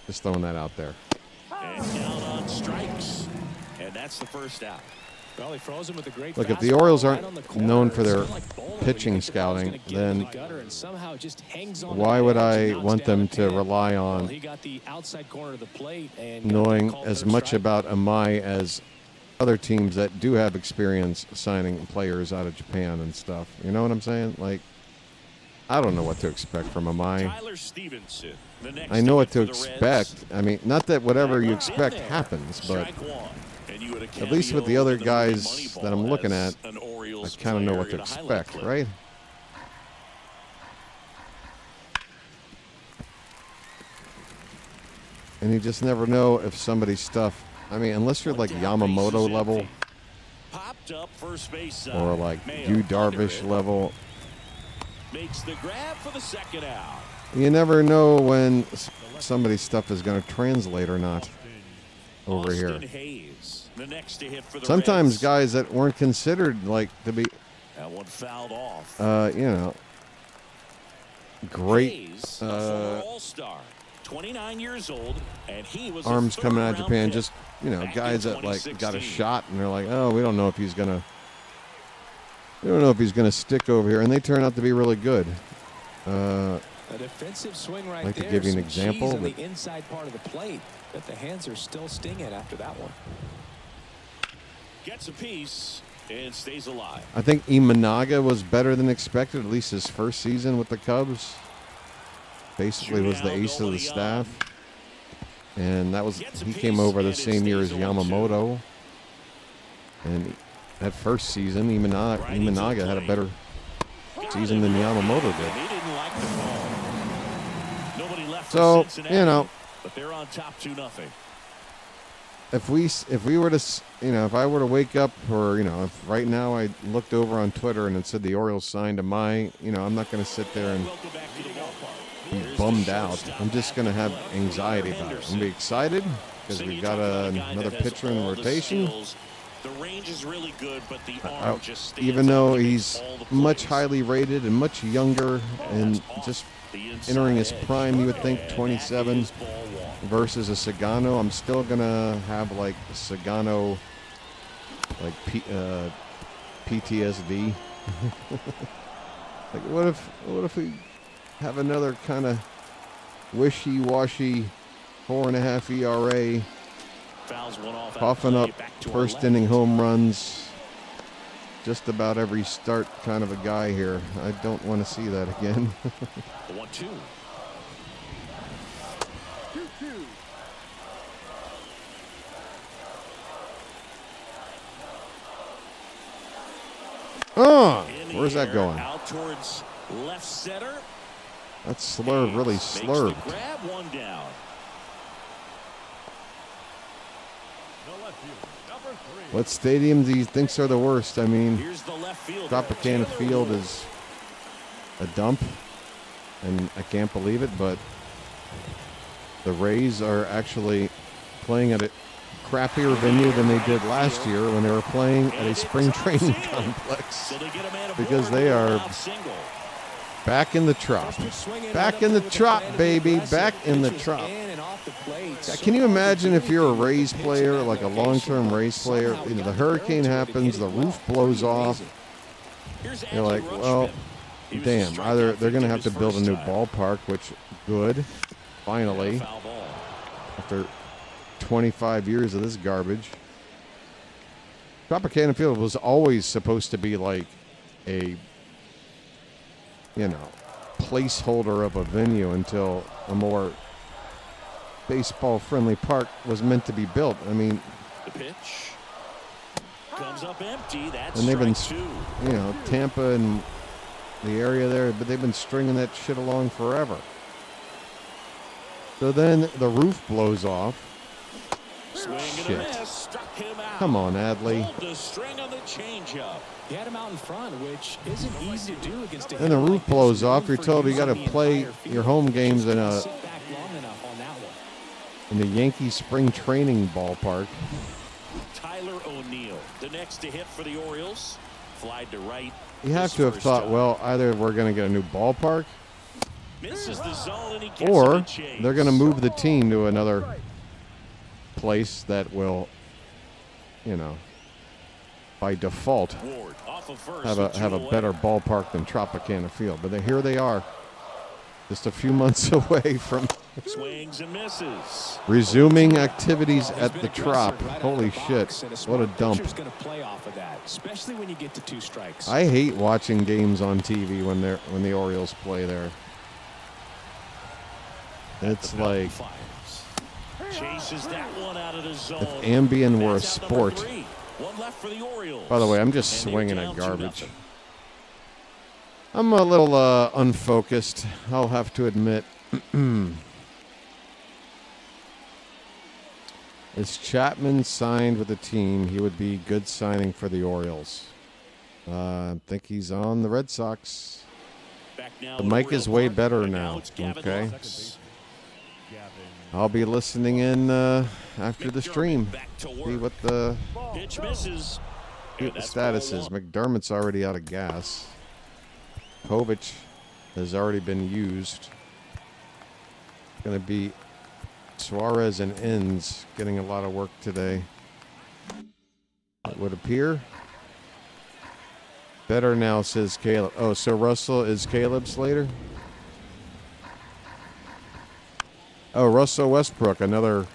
Just throwing that out there. And down on strikes, and that's the first out. Well, he froze him with a great Look, if the fastball Orioles right aren't on the corner, known for their sort of like bowling. pitching You think the ball's scouting, gonna get in then the gutter and somehow just hangs on why the would edge I and knocks want down them the to pin. rely Well, on he got the outside corner of the plate and got that knowing called as third much strike. about Amai as other teams that do have experience signing players out of Japan and stuff? You know what I'm saying? Like, I don't know what to expect from Amai. Tyler Stevenson, the next I know what to for the Reds. expect. I mean, not that whatever you expect happens, but Strike one. And you had a at least with the cameo other in the movie guys Moneyball that I'm looking as at, an I Orioles kind of know player what to in a highlight expect, clip. right? And you just never know if somebody's stuff. I mean, unless you're like Yamamoto level Popped up first base side. or like Mayo Yu under Darvish it. level, Makes the grab for the second out. you never know when somebody's stuff is going to translate or not over Austin here. Hayes, the next to hit for the Sometimes Reds. guys that weren't considered like to be, That one fouled off. you know, great Hayes, a former All-Star, 29 years old, and he was arms a coming out of third-round Japan. pick Just, you know, back guys in that like got a 2016. shot and they're like, oh, we don't know if he's gonna stick over here, and they turn out to be really good. A defensive swing right I'd like to there. give you an Some example, cheese on but- the inside part of the plate, but the hands are still stinging after that one. Gets a piece and stays alive. I think Imanaga was better than expected, at least his first season with the Cubs. Basically was the ace of the staff. And that was, he came over the same year as Yamamoto. And that first season, Imanaga had a better season than Yamamoto did. He didn't like the ball. Nobody left So, for Cincinnati, you know, but they're on top 2-0. if we were to, you know, if I were to wake up, or, you know, if right now I looked over on Twitter and it said the Orioles signed Amai, you know, I'm not going to sit there and Welcome back to the ballpark. be bummed out. I'm just going to have anxiety about it. I'm going to be excited because So we've you got talk about a guy another that has pitcher in all the rotation. skills. The range is really good, but the arm just stands Even though out. He he's makes all the much plays. highly rated and much younger and just The inside entering his edge. prime, you would think And that 27 is ball one. versus a Sagano. I'm still going to have like Sagano, like PTSD. Like what if we have another kind of wishy-washy 4.5 ERA, Fouls one off, coughing out up play, back to our first left. inning home runs, just about every start kind of a guy here. I don't want to see that again. The 1-2. Oh, In the where's that air, going? Out towards left center. That slurve really Makes the slurved. grab, one down. What stadium do you think are the worst? I mean, Here's the left field. Tropicana Field is a dump, and I can't believe it, but the Rays are actually playing at a crappier venue than they did last year when they were playing at a spring training complex, So they get a man because aboard they with a are loud single. back in the trop. Back in the trop, baby. Back in the trop. Can you imagine if you're a Rays player, like a long-term Rays player, you know, the hurricane happens, the roof blows off, Here's you're like, Andrew well, Rutschman. He was damn, a either strikeout they're going to victim have to his build a first new time. ballpark, which, good, finally, Foul ball. after 25 years of this garbage. Tropicana Field was always supposed to be like a, you know, placeholder of a venue until a more baseball-friendly park was meant to be built. I mean, The pitch comes up empty. That's and they've been, strike two. you know, Tampa and the area there, but they've been stringing that shit along forever. So then the roof blows off. Swing and Shit. a miss. Struck him out. Come on, Adley. Pulled the string on the changeup. He had him out in front, which isn't easy to do against a Then the hitter roof like this. blows You're off. You're known told for you got to using the play entire field. your home games in Just sit back long enough on that one. the Yankee spring training ballpark. Tyler O'Neill, the next to hit for the Orioles. Flied to right. You have his to have first thought, time. well, either we're going to get a new ballpark, Misses the zone and he gets or him to chase. they're going to move the team to another place that will, you know, by default, Ward off of first have a better ballpark than Tropicana Field. But here they are, just a few months away from swings and misses. resuming activities at the Trop. Holy shit, what a dump. Going to play off of that, especially when you get to 2 strikes. I hate watching games on TV when the Orioles play there. It's like Chases that one out of the zone. if Ambien were a sport. One left for the Orioles. By the way, I'm just swinging at garbage. I'm a little unfocused, I'll have to admit. Is Chapman signed with the team? He would be good signing for the Orioles. I think he's on the Red Sox. The mic is way better now. Okay. I'll be listening in after the stream. See what the status is. McDermott's already out of gas. Kovic has already been used. It's going to be Suarez and Inns getting a lot of work today. It would appear. Better now, says Caleb. Oh, so Russell is Caleb Slater? Oh, Russell Westbrook, another.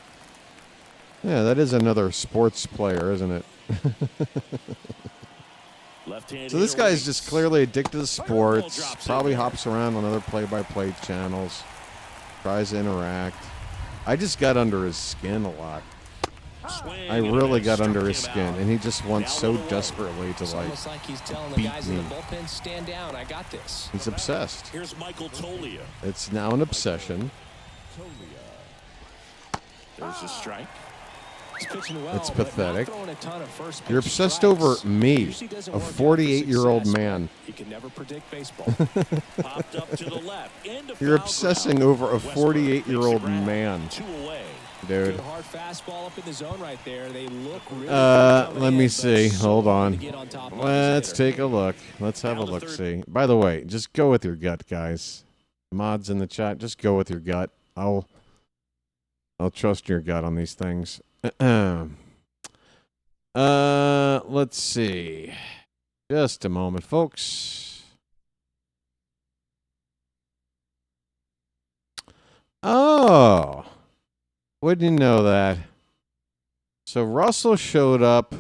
Yeah, that is another sports player, isn't it? So this guy's just clearly addicted to sports. Probably hops around on other play-by-play channels. Tries to interact. I just got under his skin a lot. I really got under his skin, and he just wants so desperately to like he's telling the beat guys me. in the bullpen, stand down, I got this. He's obsessed. Here's Michael Tolia. It's now an obsession. There's a strike. He's pitching well, It's but not pathetic. throwing a ton of first pitch You're obsessed strikes. over me, Usually doesn't a work out for 48-year-old success, man. but you can never predict baseball. Popped up to the left. Into You're foul obsessing ground. over a Westbrook 48-year-old makes it man, 2 away. dude. Good hard fastball up in the zone right there. They look really Let me but see. so Hold hard to on. get on top of Let's this later. take a look. Let's have a look-see. By the way, just go with your gut, guys. Mods in the chat, just go with your gut. I'll trust your gut on these things. Let's see. Just a moment, folks. Oh, wouldn't you know that? So Russell showed up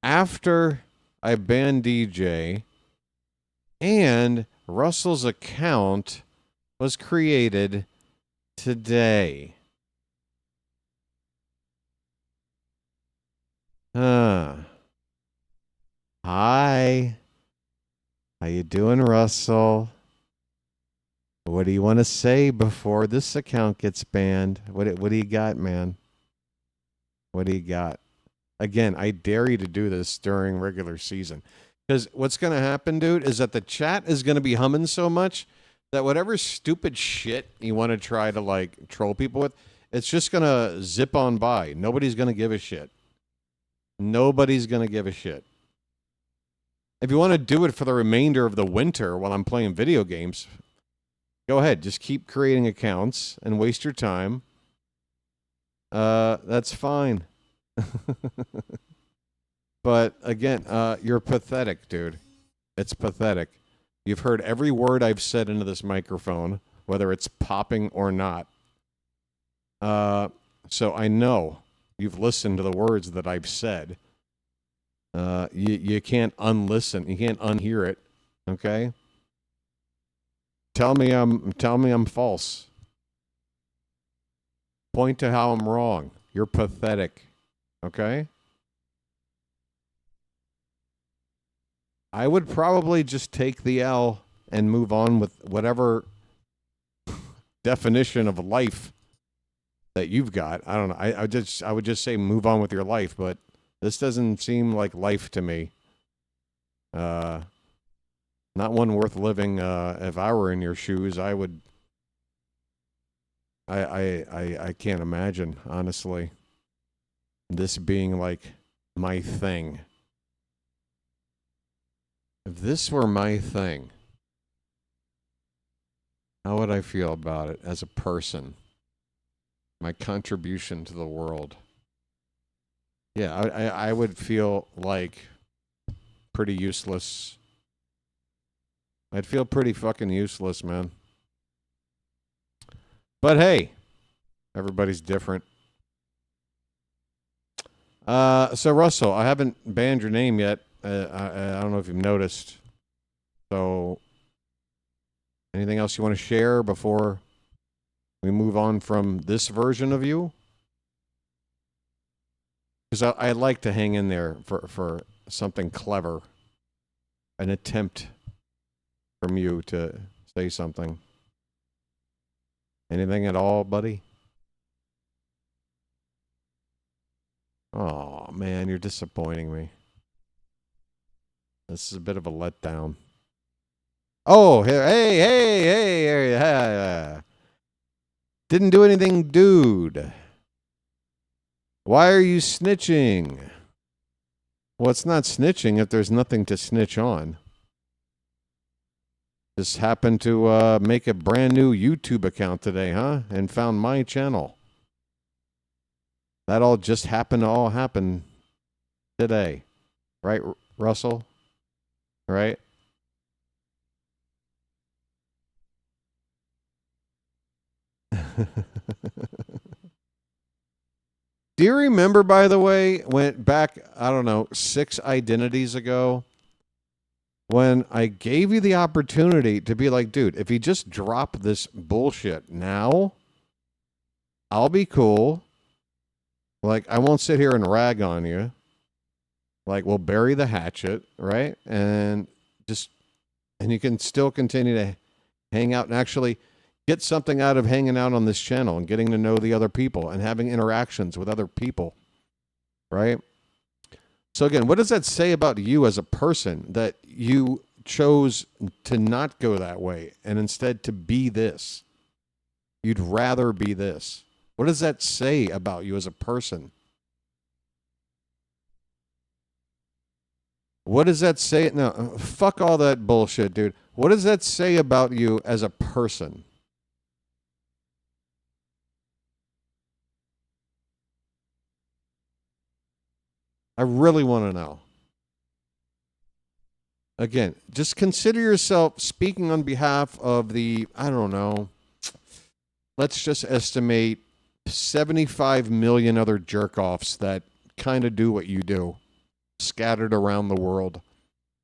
after I banned DJ, and Russell's account was created today. Hi. How you doing, Russell? What do you want to say before this account gets banned? What do you got, man? What do you got? Again, I dare you to do this during regular season. Because what's going to happen, dude, is that the chat is going to be humming so much that whatever stupid shit you want to try to, like, troll people with, it's just going to zip on by. Nobody's going to give a shit. Nobody's going to give a shit. If you want to do it for the remainder of the winter while I'm playing video games, go ahead. Just keep creating accounts and waste your time. That's fine. But again, you're pathetic, dude. It's pathetic. You've heard every word I've said into this microphone, whether it's popping or not. So I know you've listened to the words that I've said. You can't unlisten. You can't unhear it. Okay? Tell me I'm false. Point to how I'm wrong. You're pathetic. Okay? I would probably just take the L and move on with whatever definition of life that you've got. I don't know. I would just say move on with your life, but this doesn't seem like life to me. Not one worth living. If I were in your shoes, I would. I can't imagine, honestly, this being like my thing. If this were my thing, how would I feel about it as a person? My contribution to the world. Yeah, I would feel like pretty useless. I'd feel pretty fucking useless, man. But hey, everybody's different. So Russell, I haven't banned your name yet. I don't know if you've noticed. So, anything else you want to share before we move on from this version of you? Because I like to hang in there for something clever, an attempt from you to say something. Anything at all, buddy? Oh, man, you're disappointing me. This is a bit of a letdown. Oh, hey. Didn't do anything, dude. Why are you snitching? Well, it's not snitching if there's nothing to snitch on. Just happened to make a brand new YouTube account today, huh? And found my channel. That all just happened to all happen today. Right, Russell? Right? Do you remember, by the way, went back, I don't know, 6 identities ago, when I gave you the opportunity to be like, dude, if you just drop this bullshit now, I'll be cool. Like, I won't sit here and rag on you. Like, we'll bury the hatchet, right? And you can still continue to hang out and actually get something out of hanging out on this channel and getting to know the other people and having interactions with other people, right? So again, what does that say about you as a person that you chose to not go that way and instead to be this? You'd rather be this. What does that say about you as a person? What does that say? No, fuck all that bullshit, dude. What does that say about you as a person? I really want to know. Again, just consider yourself speaking on behalf of the, I don't know, let's just estimate 75 million other jerk-offs that kind of do what you do, scattered around the world.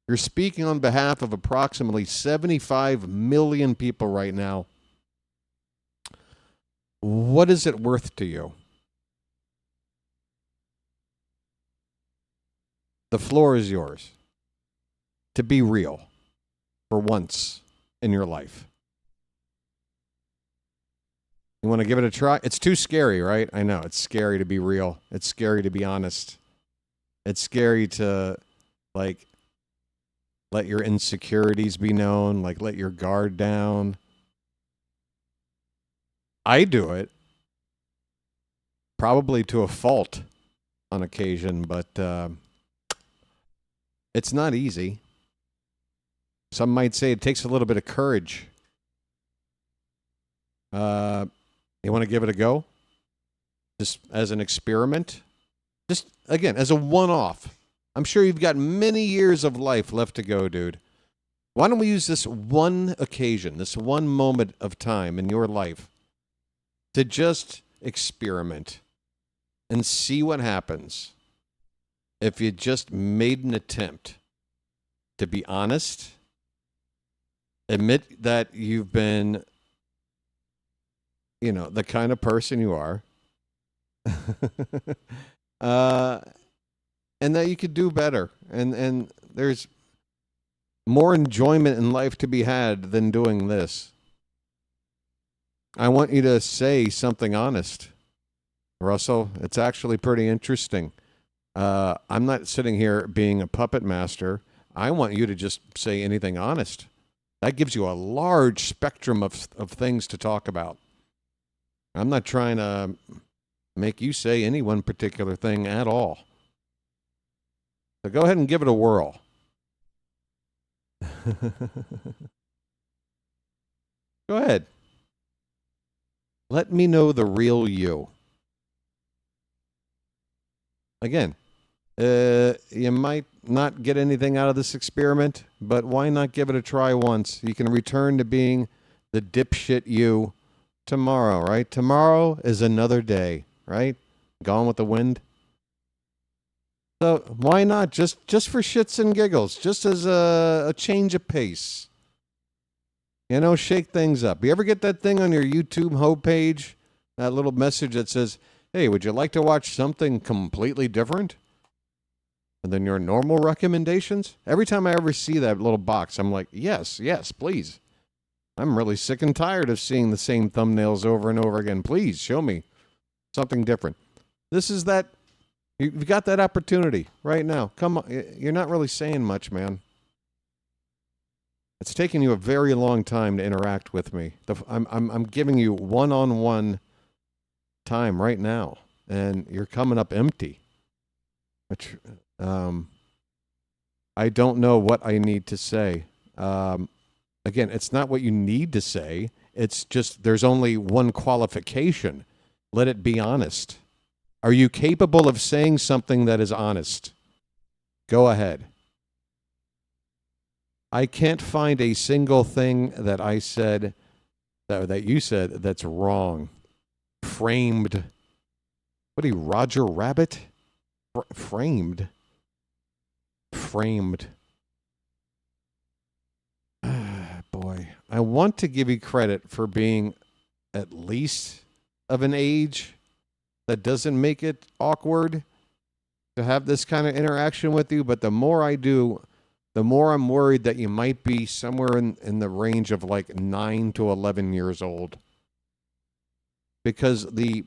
You're speaking on behalf of approximately 75 million people right now. What is it worth to you? The floor is yours to be real for once in your life. You want to give it a try? It's too scary, right? I know. It's scary to be real. It's scary to be honest. It's scary to, like, let your insecurities be known, like, let your guard down. I do it. Probably to a fault on occasion, but it's not easy. Some might say it takes a little bit of courage. You want to give it a go? Just as an experiment? Just, again, as a one-off. I'm sure you've got many years of life left to go, dude. Why don't we use this one occasion, this one moment of time in your life to just experiment and see what happens if you just made an attempt to be honest, admit that you've been, the kind of person you are, and that you could do better. And there's more enjoyment in life to be had than doing this. I want you to say something honest, Russell. It's actually pretty interesting. I'm not sitting here being a puppet master. I want you to just say anything honest. That gives you a large spectrum of things to talk about. I'm not trying to make you say any one particular thing at all. So go ahead and give it a whirl. Go ahead. Let me know the real you. Again, You might not get anything out of this experiment, but why not give it a try once? You can return to being the dipshit you tomorrow, right? Tomorrow is another day, right? Gone with the Wind. So why not just for shits and giggles, just as a change of pace? You know, shake things up. You ever get that thing on your YouTube homepage, that little message that says, "Hey, would you like to watch something completely different than your normal recommendations?" Every time I ever see that little box, I'm like, yes, please. I'm really sick and tired of seeing the same thumbnails over and over again. Please show me something different. This is that. You've got that opportunity right now. Come on. You're not really saying much, man. It's taking you a very long time to interact with me. I'm giving you one-on-one time right now, and you're coming up empty. Which I don't know what I need to say. Again, it's not what you need to say. It's just there's only one qualification. Let it be honest. Are you capable of saying something that is honest? Go ahead. I can't find a single thing that I said, that you said, that's wrong. Framed. What are you, Roger Rabbit? Framed. Boy, I want to give you credit for being at least of an age that doesn't make it awkward to have this kind of interaction with you, but the more I do, the more I'm worried that you might be somewhere in the range of like 9 to 11 years old. Because the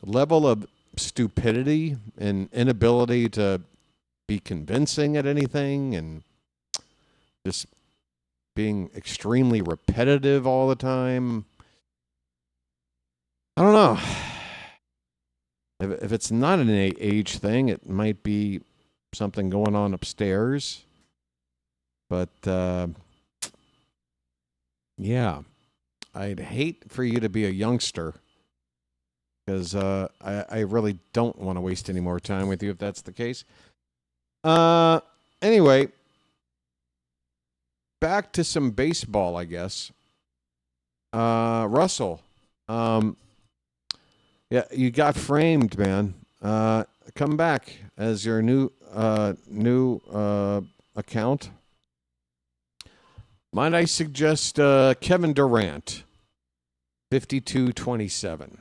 level of stupidity and inability to be convincing at anything and just being extremely repetitive all the time, I don't know. If it's not an age thing, it might be something going on upstairs. But, yeah, I'd hate for you to be a youngster because I really don't want to waste any more time with you if that's the case. Anyway, back to some baseball, I guess. Russell, yeah, you got framed, man. Come back as your new account. Might I suggest Kevin Durant, 52-27.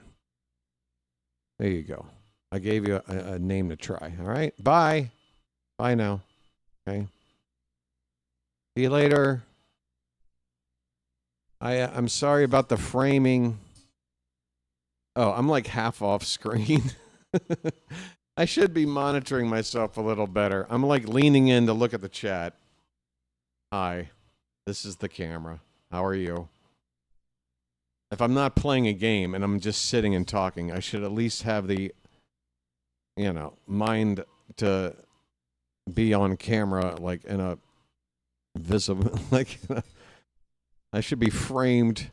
There you go. I gave you a name to try. All right. Bye. Bye now. Okay. See you later. I'm sorry about the framing. Oh, I'm like half off screen. I should be monitoring myself a little better. I'm like leaning in to look at the chat. Hi, this is the camera. How are you? If I'm not playing a game and I'm just sitting and talking, I should at least have the, mind to be on camera, like in a visible, like I should be framed.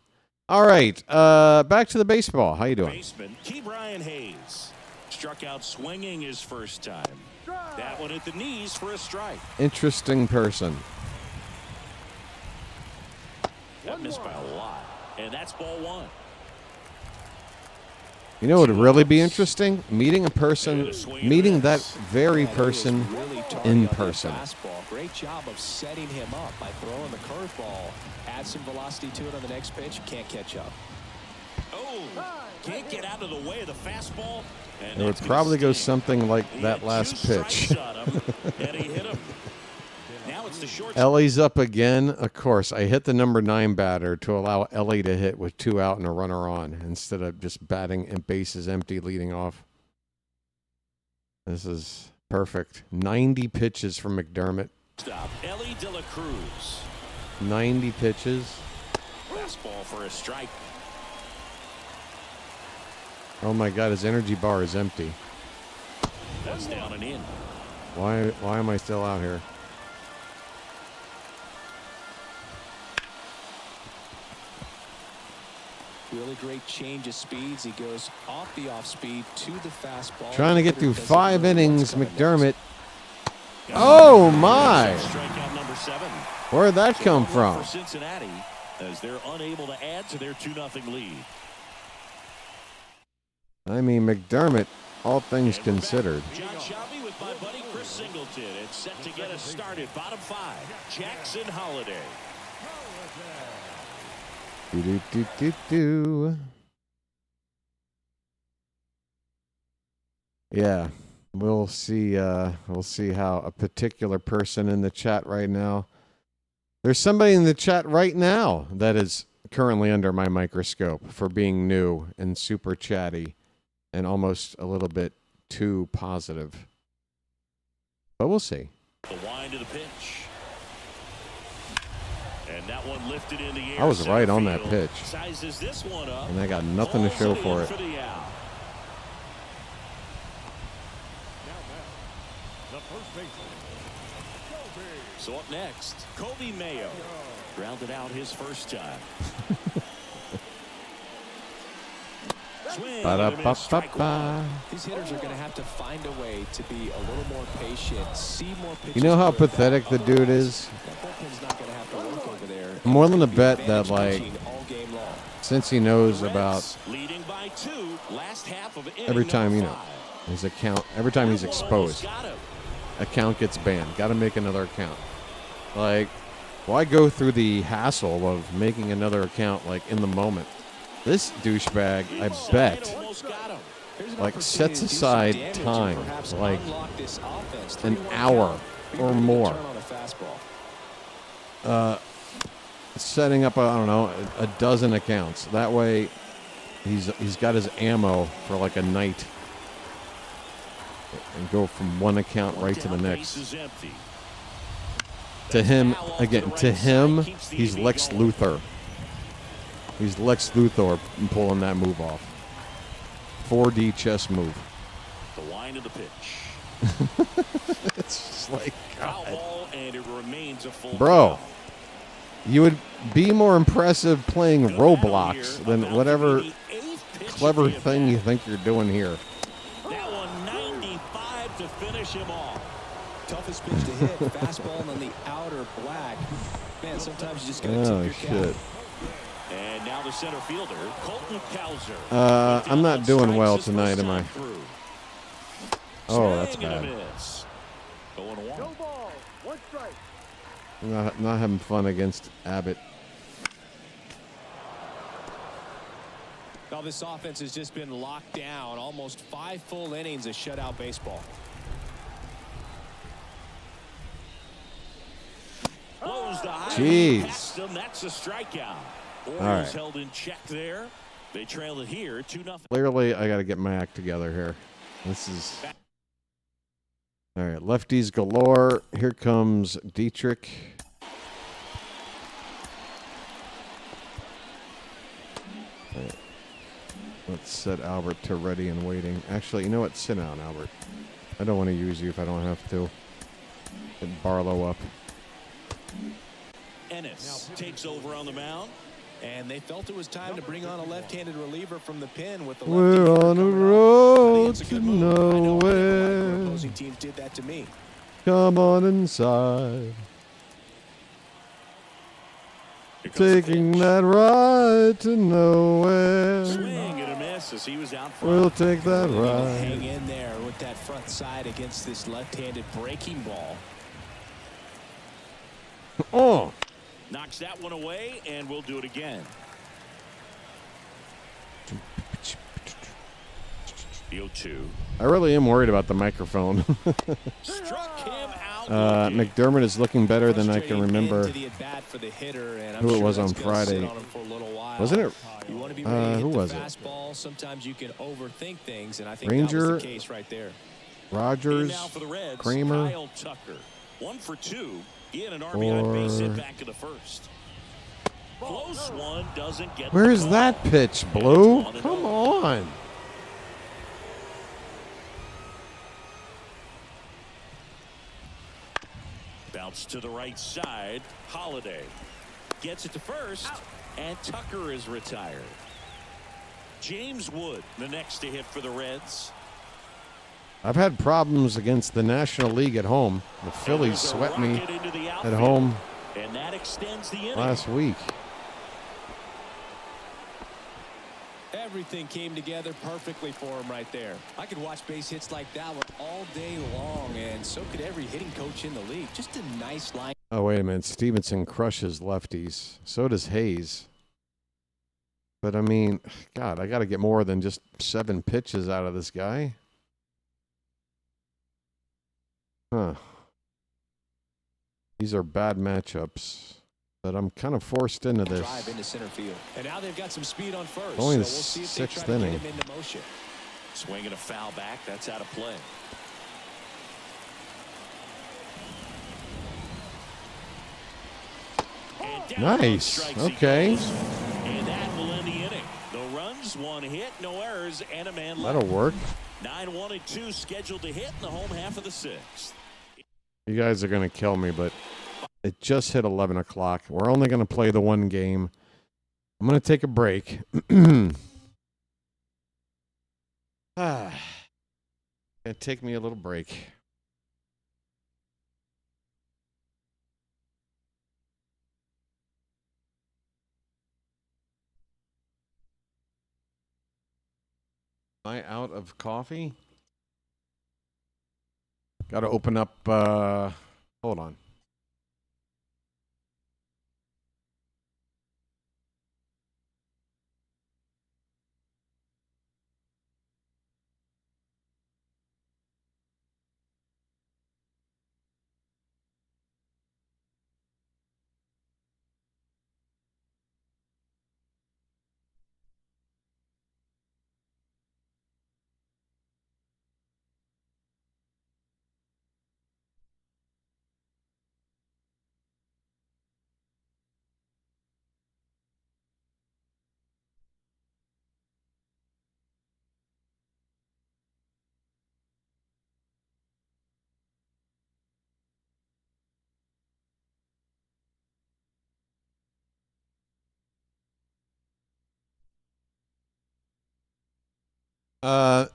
All right, back to the baseball. How you doing? Baseman Key Brian Hayes struck out swinging his first time. That one at the knees for a strike. Interesting person. That missed by a lot, and that's ball one. You know what would really be interesting? Meeting a person, meeting that very person in person. Great job of setting him up by throwing the curveball. Add some velocity to it on the next pitch. Can't catch up. Oh, can't get out of the way of the fastball. It would probably go something like that last pitch. And he hit him. Now it's the short. Ellie's up again. Of course, I hit the number 9 batter to allow Ellie to hit with 2 out and a runner on instead of just batting and bases empty leading off. This is perfect. 90 pitches from McDermott. Stop. Ellie De La Cruz. 90 pitches. Fastball for a strike. Oh my God, his energy bar is empty. That's down and in. Why am I still out here? Really great change of speeds. He goes off the off speed to the fastball. Trying to get through 5 innings, McDermott. Oh, my. Strikeout number 7. Where'd that come from? For Cincinnati, as they're unable to add to their 2-0 lead. I mean, McDermott, all things considered. John Shelby with my buddy Chris Singleton. It's set to get us started. Bottom 5, Jackson Holiday. Do. Yeah, we'll see how a particular person in the chat right now. There's somebody in the chat right now that is currently under my microscope for being new and super chatty and almost a little bit too positive. But we'll see. The wind of the pitch. And that one lifted in the air. I was right on that pitch. Sizes this one up. And I got nothing to show for it. So up next, Kobe Mayo. Grounded out his first time. Ba-da-ba-ba-ba. These hitters are going to have to find a way to be a little more patient, see more pitches. You know how pathetic the dude is? I'm willing to bet that, like, since he knows about every time, you know, his account, every time he's exposed, account gets banned. Got to make another account. Like, why go through the hassle of making another account, like, in the moment? This douchebag, I bet, like, sets aside time, like, an hour or more. Setting up, I don't know, a dozen accounts. That way, he's got his ammo for, like, a night. And go from one account right to the next. To him, again, to him, he's Lex Luthor. He's Lex Luthor pulling that move off. 4D chess move. The line of the pitch. It's just like, God. And it remains a full bro, you would be more impressive playing Roblox than whatever clever thing you think you're doing here. That one 95 to finish him off. Toughest pitch to hit, fastball on the outer black. Man, sometimes you just got to tip your cap. And now the center fielder, Colton Cowser. I'm not doing well tonight, am I? Oh, that's bad. No ball, 1 strike. Not having fun against Abbott. Now this offense has just been locked down. Almost 5 full innings of shutout baseball. Jeez. That's a strikeout. Orioles all right. Held in check there. They trail it here 2-0. Clearly, I got to get my act together here. This is all right. Lefties galore. Here comes Dietrich. All right. Let's set Albert to ready and waiting. Actually, you know what? Sit down, Albert. I don't want to use you if I don't have to. Get Barlow up. Ennis takes over on the mound. And they felt it was time to bring on a left-handed reliever from the pen with the We're on a road to nowhere. Opposing teams did that to me. Come on inside. Taking that ride to nowhere. Swing and a miss as he was out front. We'll take that ride. Hang in there with that front side against this left-handed breaking ball. Oh. Knocks that one away, and we'll do it again. The 0-2. I really am worried about the microphone. Struck him out. McDermott is looking better than I can remember who it was on Friday. Wasn't it? Who was it? Sometimes you can overthink things, and I think Ranger, that was the case right there. Rogers, Kramer. Kyle Tucker. 1 for 2. He had an RBI base hit back in the first. Close one, doesn't get. Where's that pitch, Blue? Come on. Bounce to the right side. Holiday gets it to first, and Tucker is retired. James Wood, the next to hit for the Reds. I've had problems against the National League at home. The Phillies swept me at home last week. Everything came together perfectly for him right there. I could watch base hits like that one all day long, and so could every hitting coach in the league. Just a nice line. Oh, wait a minute. Stevenson crushes lefties. So does Hayes. But, I mean, God, I got to get more than just 7 pitches out of this guy. Huh. These are bad matchups. But I'm kind of forced into this. Drive into center field. And now they've got some speed on first. Only the so we'll see if 6th they try inning. to get him into motion. Swinging a foul back. That's out of play. Nice. Okay. And that will end the inning. No runs, 1 hit, no errors, and a man left. That'll work. 9-1 and 2 scheduled to hit in the home half of the 6th. You guys are going to kill me, but it just hit 11 o'clock. We're only going to play the 1 game. I'm going to take a break. It'll take me a little break. Am I out of coffee? Got to open up. Hold on.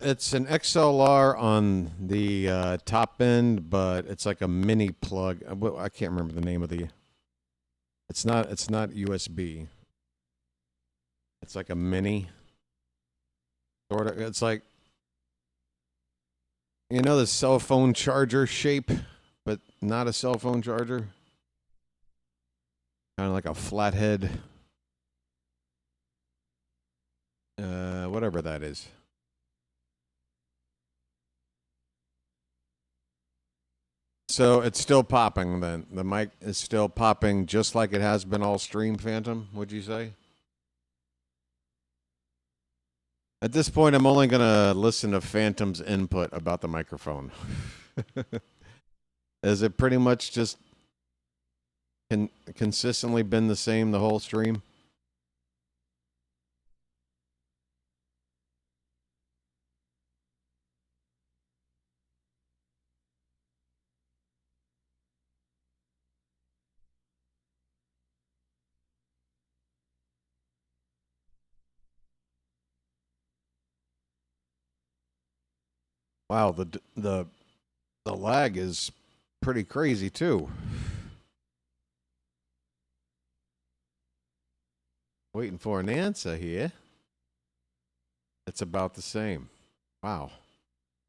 It's an XLR on the top end, but it's like a mini plug. I can't remember the name of the. It's not USB. It's like a mini. Sort of. It's like, you know, the cell phone charger shape, but not a cell phone charger. Kind of like a flathead. Whatever that is. So it's still popping then. The mic is still popping just like it has been all stream, Phantom, would you say? At this point, I'm only going to listen to Phantom's input about the microphone. Has it pretty much just consistently been the same the whole stream? Wow, the lag is pretty crazy too. Waiting for an answer here. It's about the same. Wow.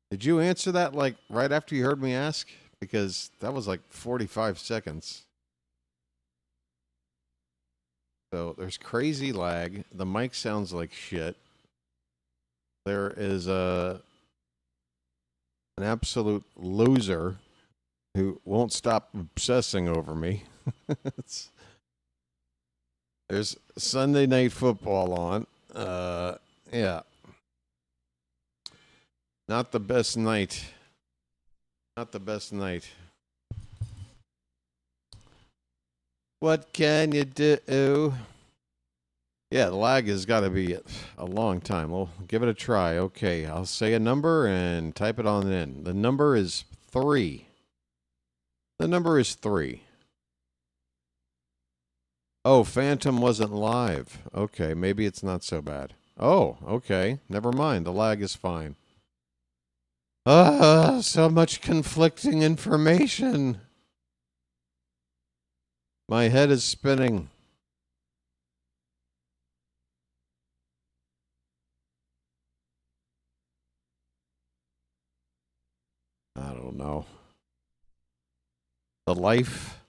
Did you answer that like right after you heard me ask? Because that was like 45 seconds. So there's crazy lag. The mic sounds like shit. There is an absolute loser who won't stop obsessing over me. There's Sunday Night Football on. Yeah. Not the best night. Not the best night. What can you do? Yeah, the lag has got to be a long time. We'll give it a try. Okay, I'll say a number and type it on in. The number is 3. The number is 3. Oh, Phantom wasn't live. Okay, maybe it's not so bad. Oh, okay. Never mind. The lag is fine. So much conflicting information. My head is spinning. I don't know. The life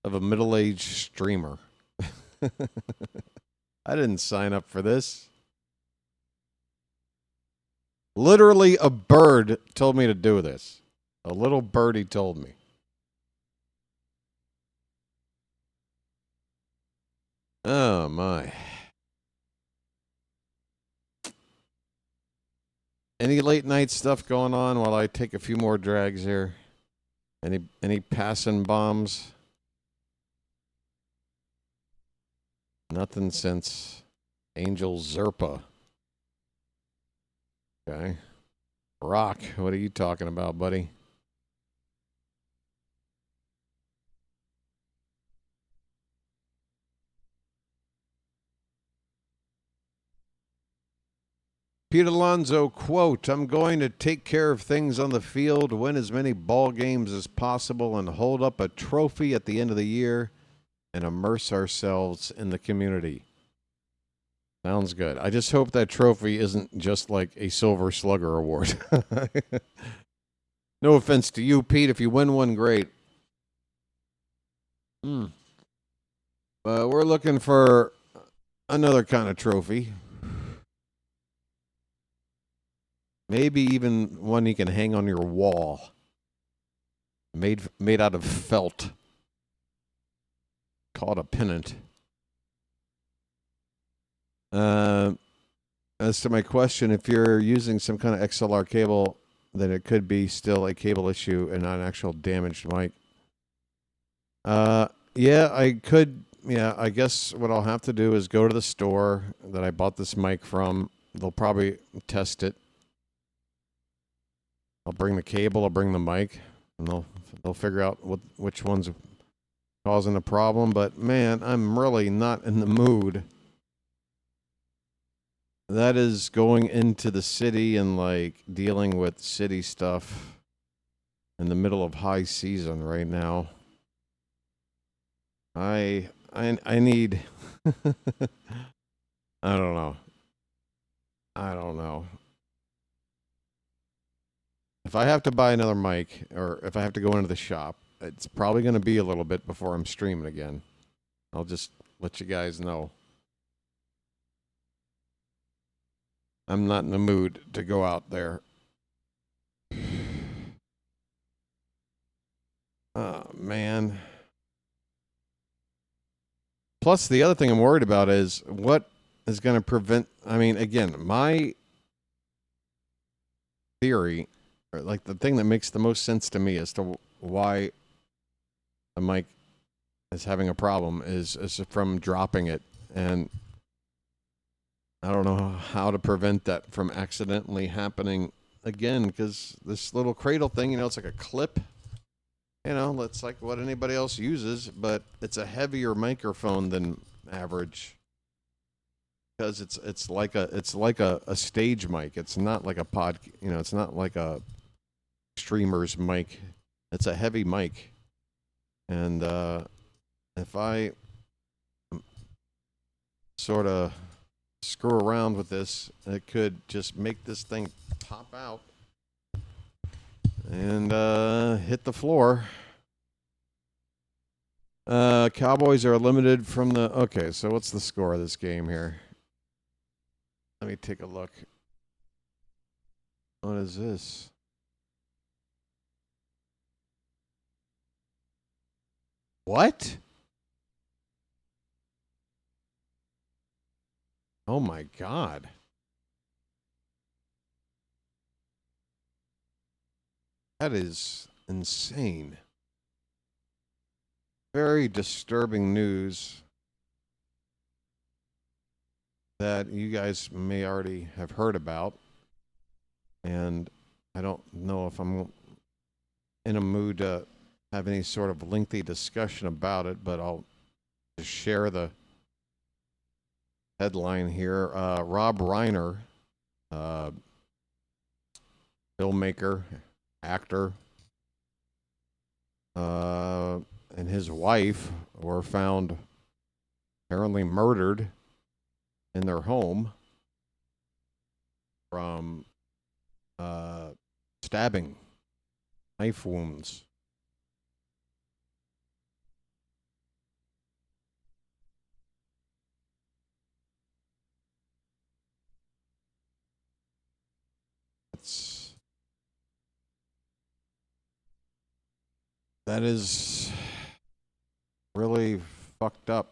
of a middle-aged streamer. I didn't sign up for this. Literally, a bird told me to do this. A little birdie told me. Oh, my. Any late night stuff going on while I take a few more drags here? Any passing bombs? Nothing since Angel Zerpa. Okay. Rock, what are you talking about, buddy? Pete Alonso, quote, I'm going to take care of things on the field, win as many ball games as possible, and hold up a trophy at the end of the year and immerse ourselves in the community. Sounds good. I just hope that trophy isn't just like a Silver Slugger award. No offense to you, Pete. If you win one, great. We're looking for another kind of trophy. Maybe even one you can hang on your wall. Made out of felt. Called a pennant. As to my question, if you're using some kind of XLR cable, then it could be still a cable issue and not an actual damaged mic. Yeah, I could. Yeah, I guess what I'll have to do is go to the store that I bought this mic from. They'll probably test it. I'll bring the cable, I'll bring the mic, and they'll figure out which one's causing the problem. But man, I'm really not in the mood. That is going into the city and like dealing with city stuff in the middle of high season right now. I need I don't know. If I have to buy another mic or if I have to go into the shop, it's probably going to be a little bit before I'm streaming again. I'll just let you guys know. I'm not in the mood to go out there. Oh, man. Plus, the other thing I'm worried about is what is going to prevent... I mean, again, my theory, or like the thing that makes the most sense to me as to why the mic is having a problem is from dropping it. And I don't know how to prevent that from accidentally happening again, because this little cradle thing, it's like a clip. It's like what anybody else uses, but it's a heavier microphone than average because it's like a stage mic. It's not like a pod. It's not like a streamer's mic. It's a heavy mic, and if I sort of screw around with this, it could just make this thing pop out and hit the floor. Cowboys are eliminated from the... Okay, so what's the score of this game here? Let me take a look. What is this? What? Oh my God. That is insane. Very disturbing news that you guys may already have heard about. And I don't know if I'm in a mood to have any sort of lengthy discussion about it, but I'll just share the headline here. Rob Reiner, filmmaker, actor, and his wife were found apparently murdered in their home from stabbing, knife wounds. That is really fucked up.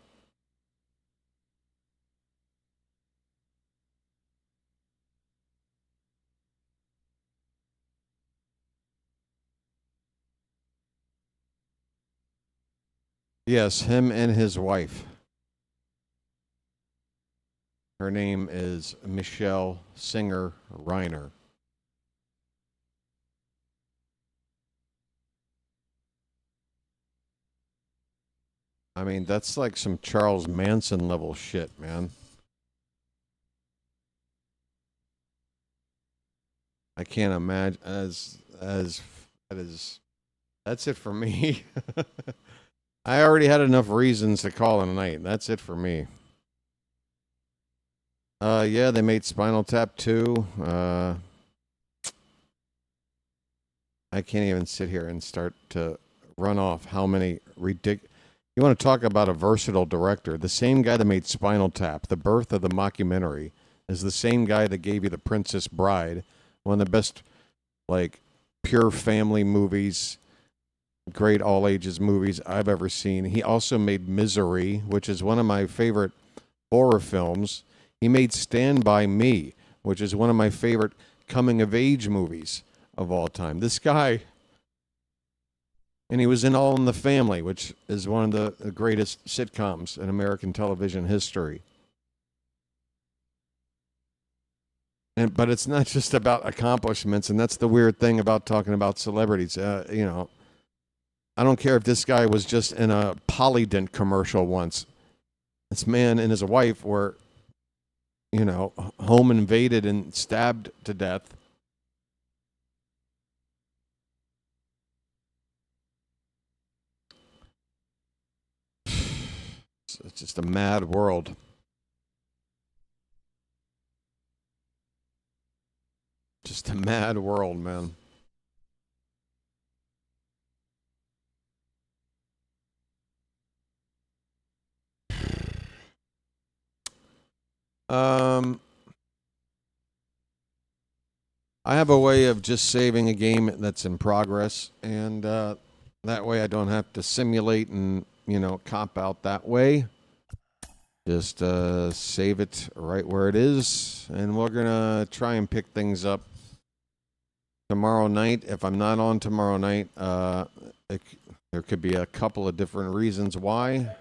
Yes, him and his wife. Her name is Michelle Singer Reiner. I mean, that's like some Charles Manson level shit, man. I can't imagine that's it for me. I already had enough reasons to call it a night. That's it for me. Yeah, they made Spinal Tap 2. I can't even sit here and start to run off how many ridiculous. You want to talk about a versatile director? The same guy that made Spinal Tap, The Birth of the Mockumentary, is the same guy that gave you The Princess Bride, one of the best, like, pure family movies, great all ages movies I've ever seen. He also made Misery, which is one of my favorite horror films. He made Stand By Me, which is one of my favorite coming of age movies of all time. This guy, and he was in All in the Family, which is one of the greatest sitcoms in American television history. But it's not just about accomplishments, and that's the weird thing about talking about celebrities. You know, I don't care if this guy was just in a Polydent commercial once. This man and his wife were, you know, home invaded and stabbed to death. It's just a mad world. Just a mad world, man. I have a way of just saving a game that's in progress, and that way I don't have to simulate and, you know, cop out that way. Just save it right where it is, and we're going to try and pick things up tomorrow night. If I'm not on tomorrow night, there could be a couple of different reasons why.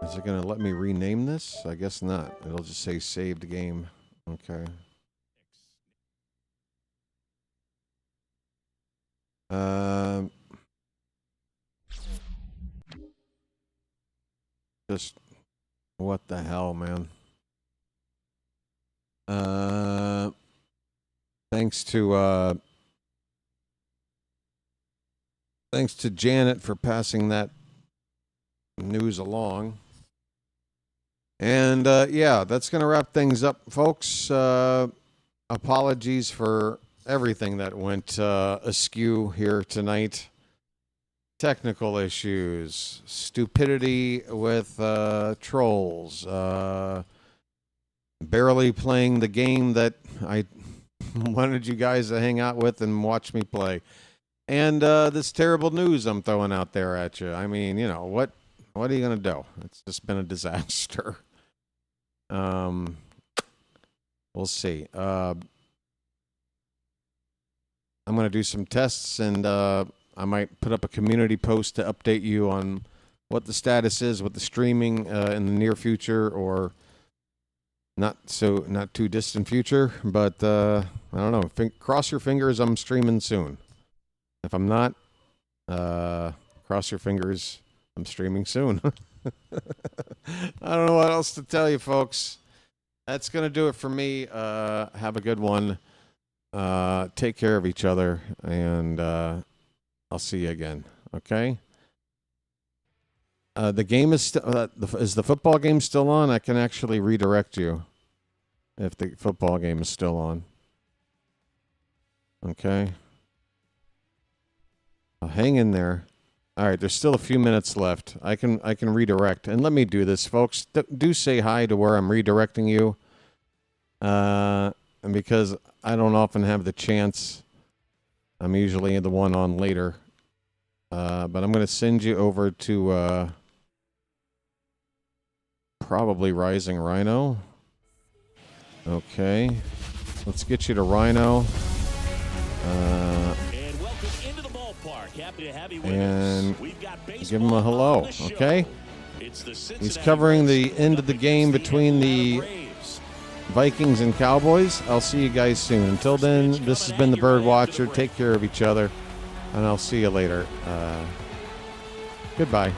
Is it going to let me rename this? I guess not. It'll just say saved game. Okay. Just what the hell, man? Thanks to Janet for passing that news along. And yeah, that's going to wrap things up, folks. Apologies for everything that went askew here tonight. Technical issues, stupidity with trolls, barely playing the game that I wanted you guys to hang out with and watch me play, and this terrible news I'm throwing out there at you. I mean, you know, what are you going to do? It's just been a disaster. We'll see. I'm going to do some tests, and I might put up a community post to update you on what the status is with the streaming in the near future, or not too distant future. But I don't know. Cross your fingers. I'm streaming soon. If I'm not, Cross your fingers. I'm streaming soon. I don't know what else to tell you, folks. That's going to do it for me. Have a good one. Take care of each other, and I'll see you again. Okay? The game is is the football game still on? I can actually redirect you if the football game is still on. Okay? Hang in there. All right, there's still a few minutes left. I can redirect. And let me do this, folks. Do say hi to where I'm redirecting you. And because I don't often have the chance, I'm usually the one on later. But I'm going to send you over to probably Rising Rhino. Okay. Let's get you to Rhino. And give him a hello, okay? He's covering the end of the game between the Vikings and Cowboys. I'll see you guys soon. Until then, this has been the Bird Watcher. Take care of each other, and I'll see you later. Goodbye.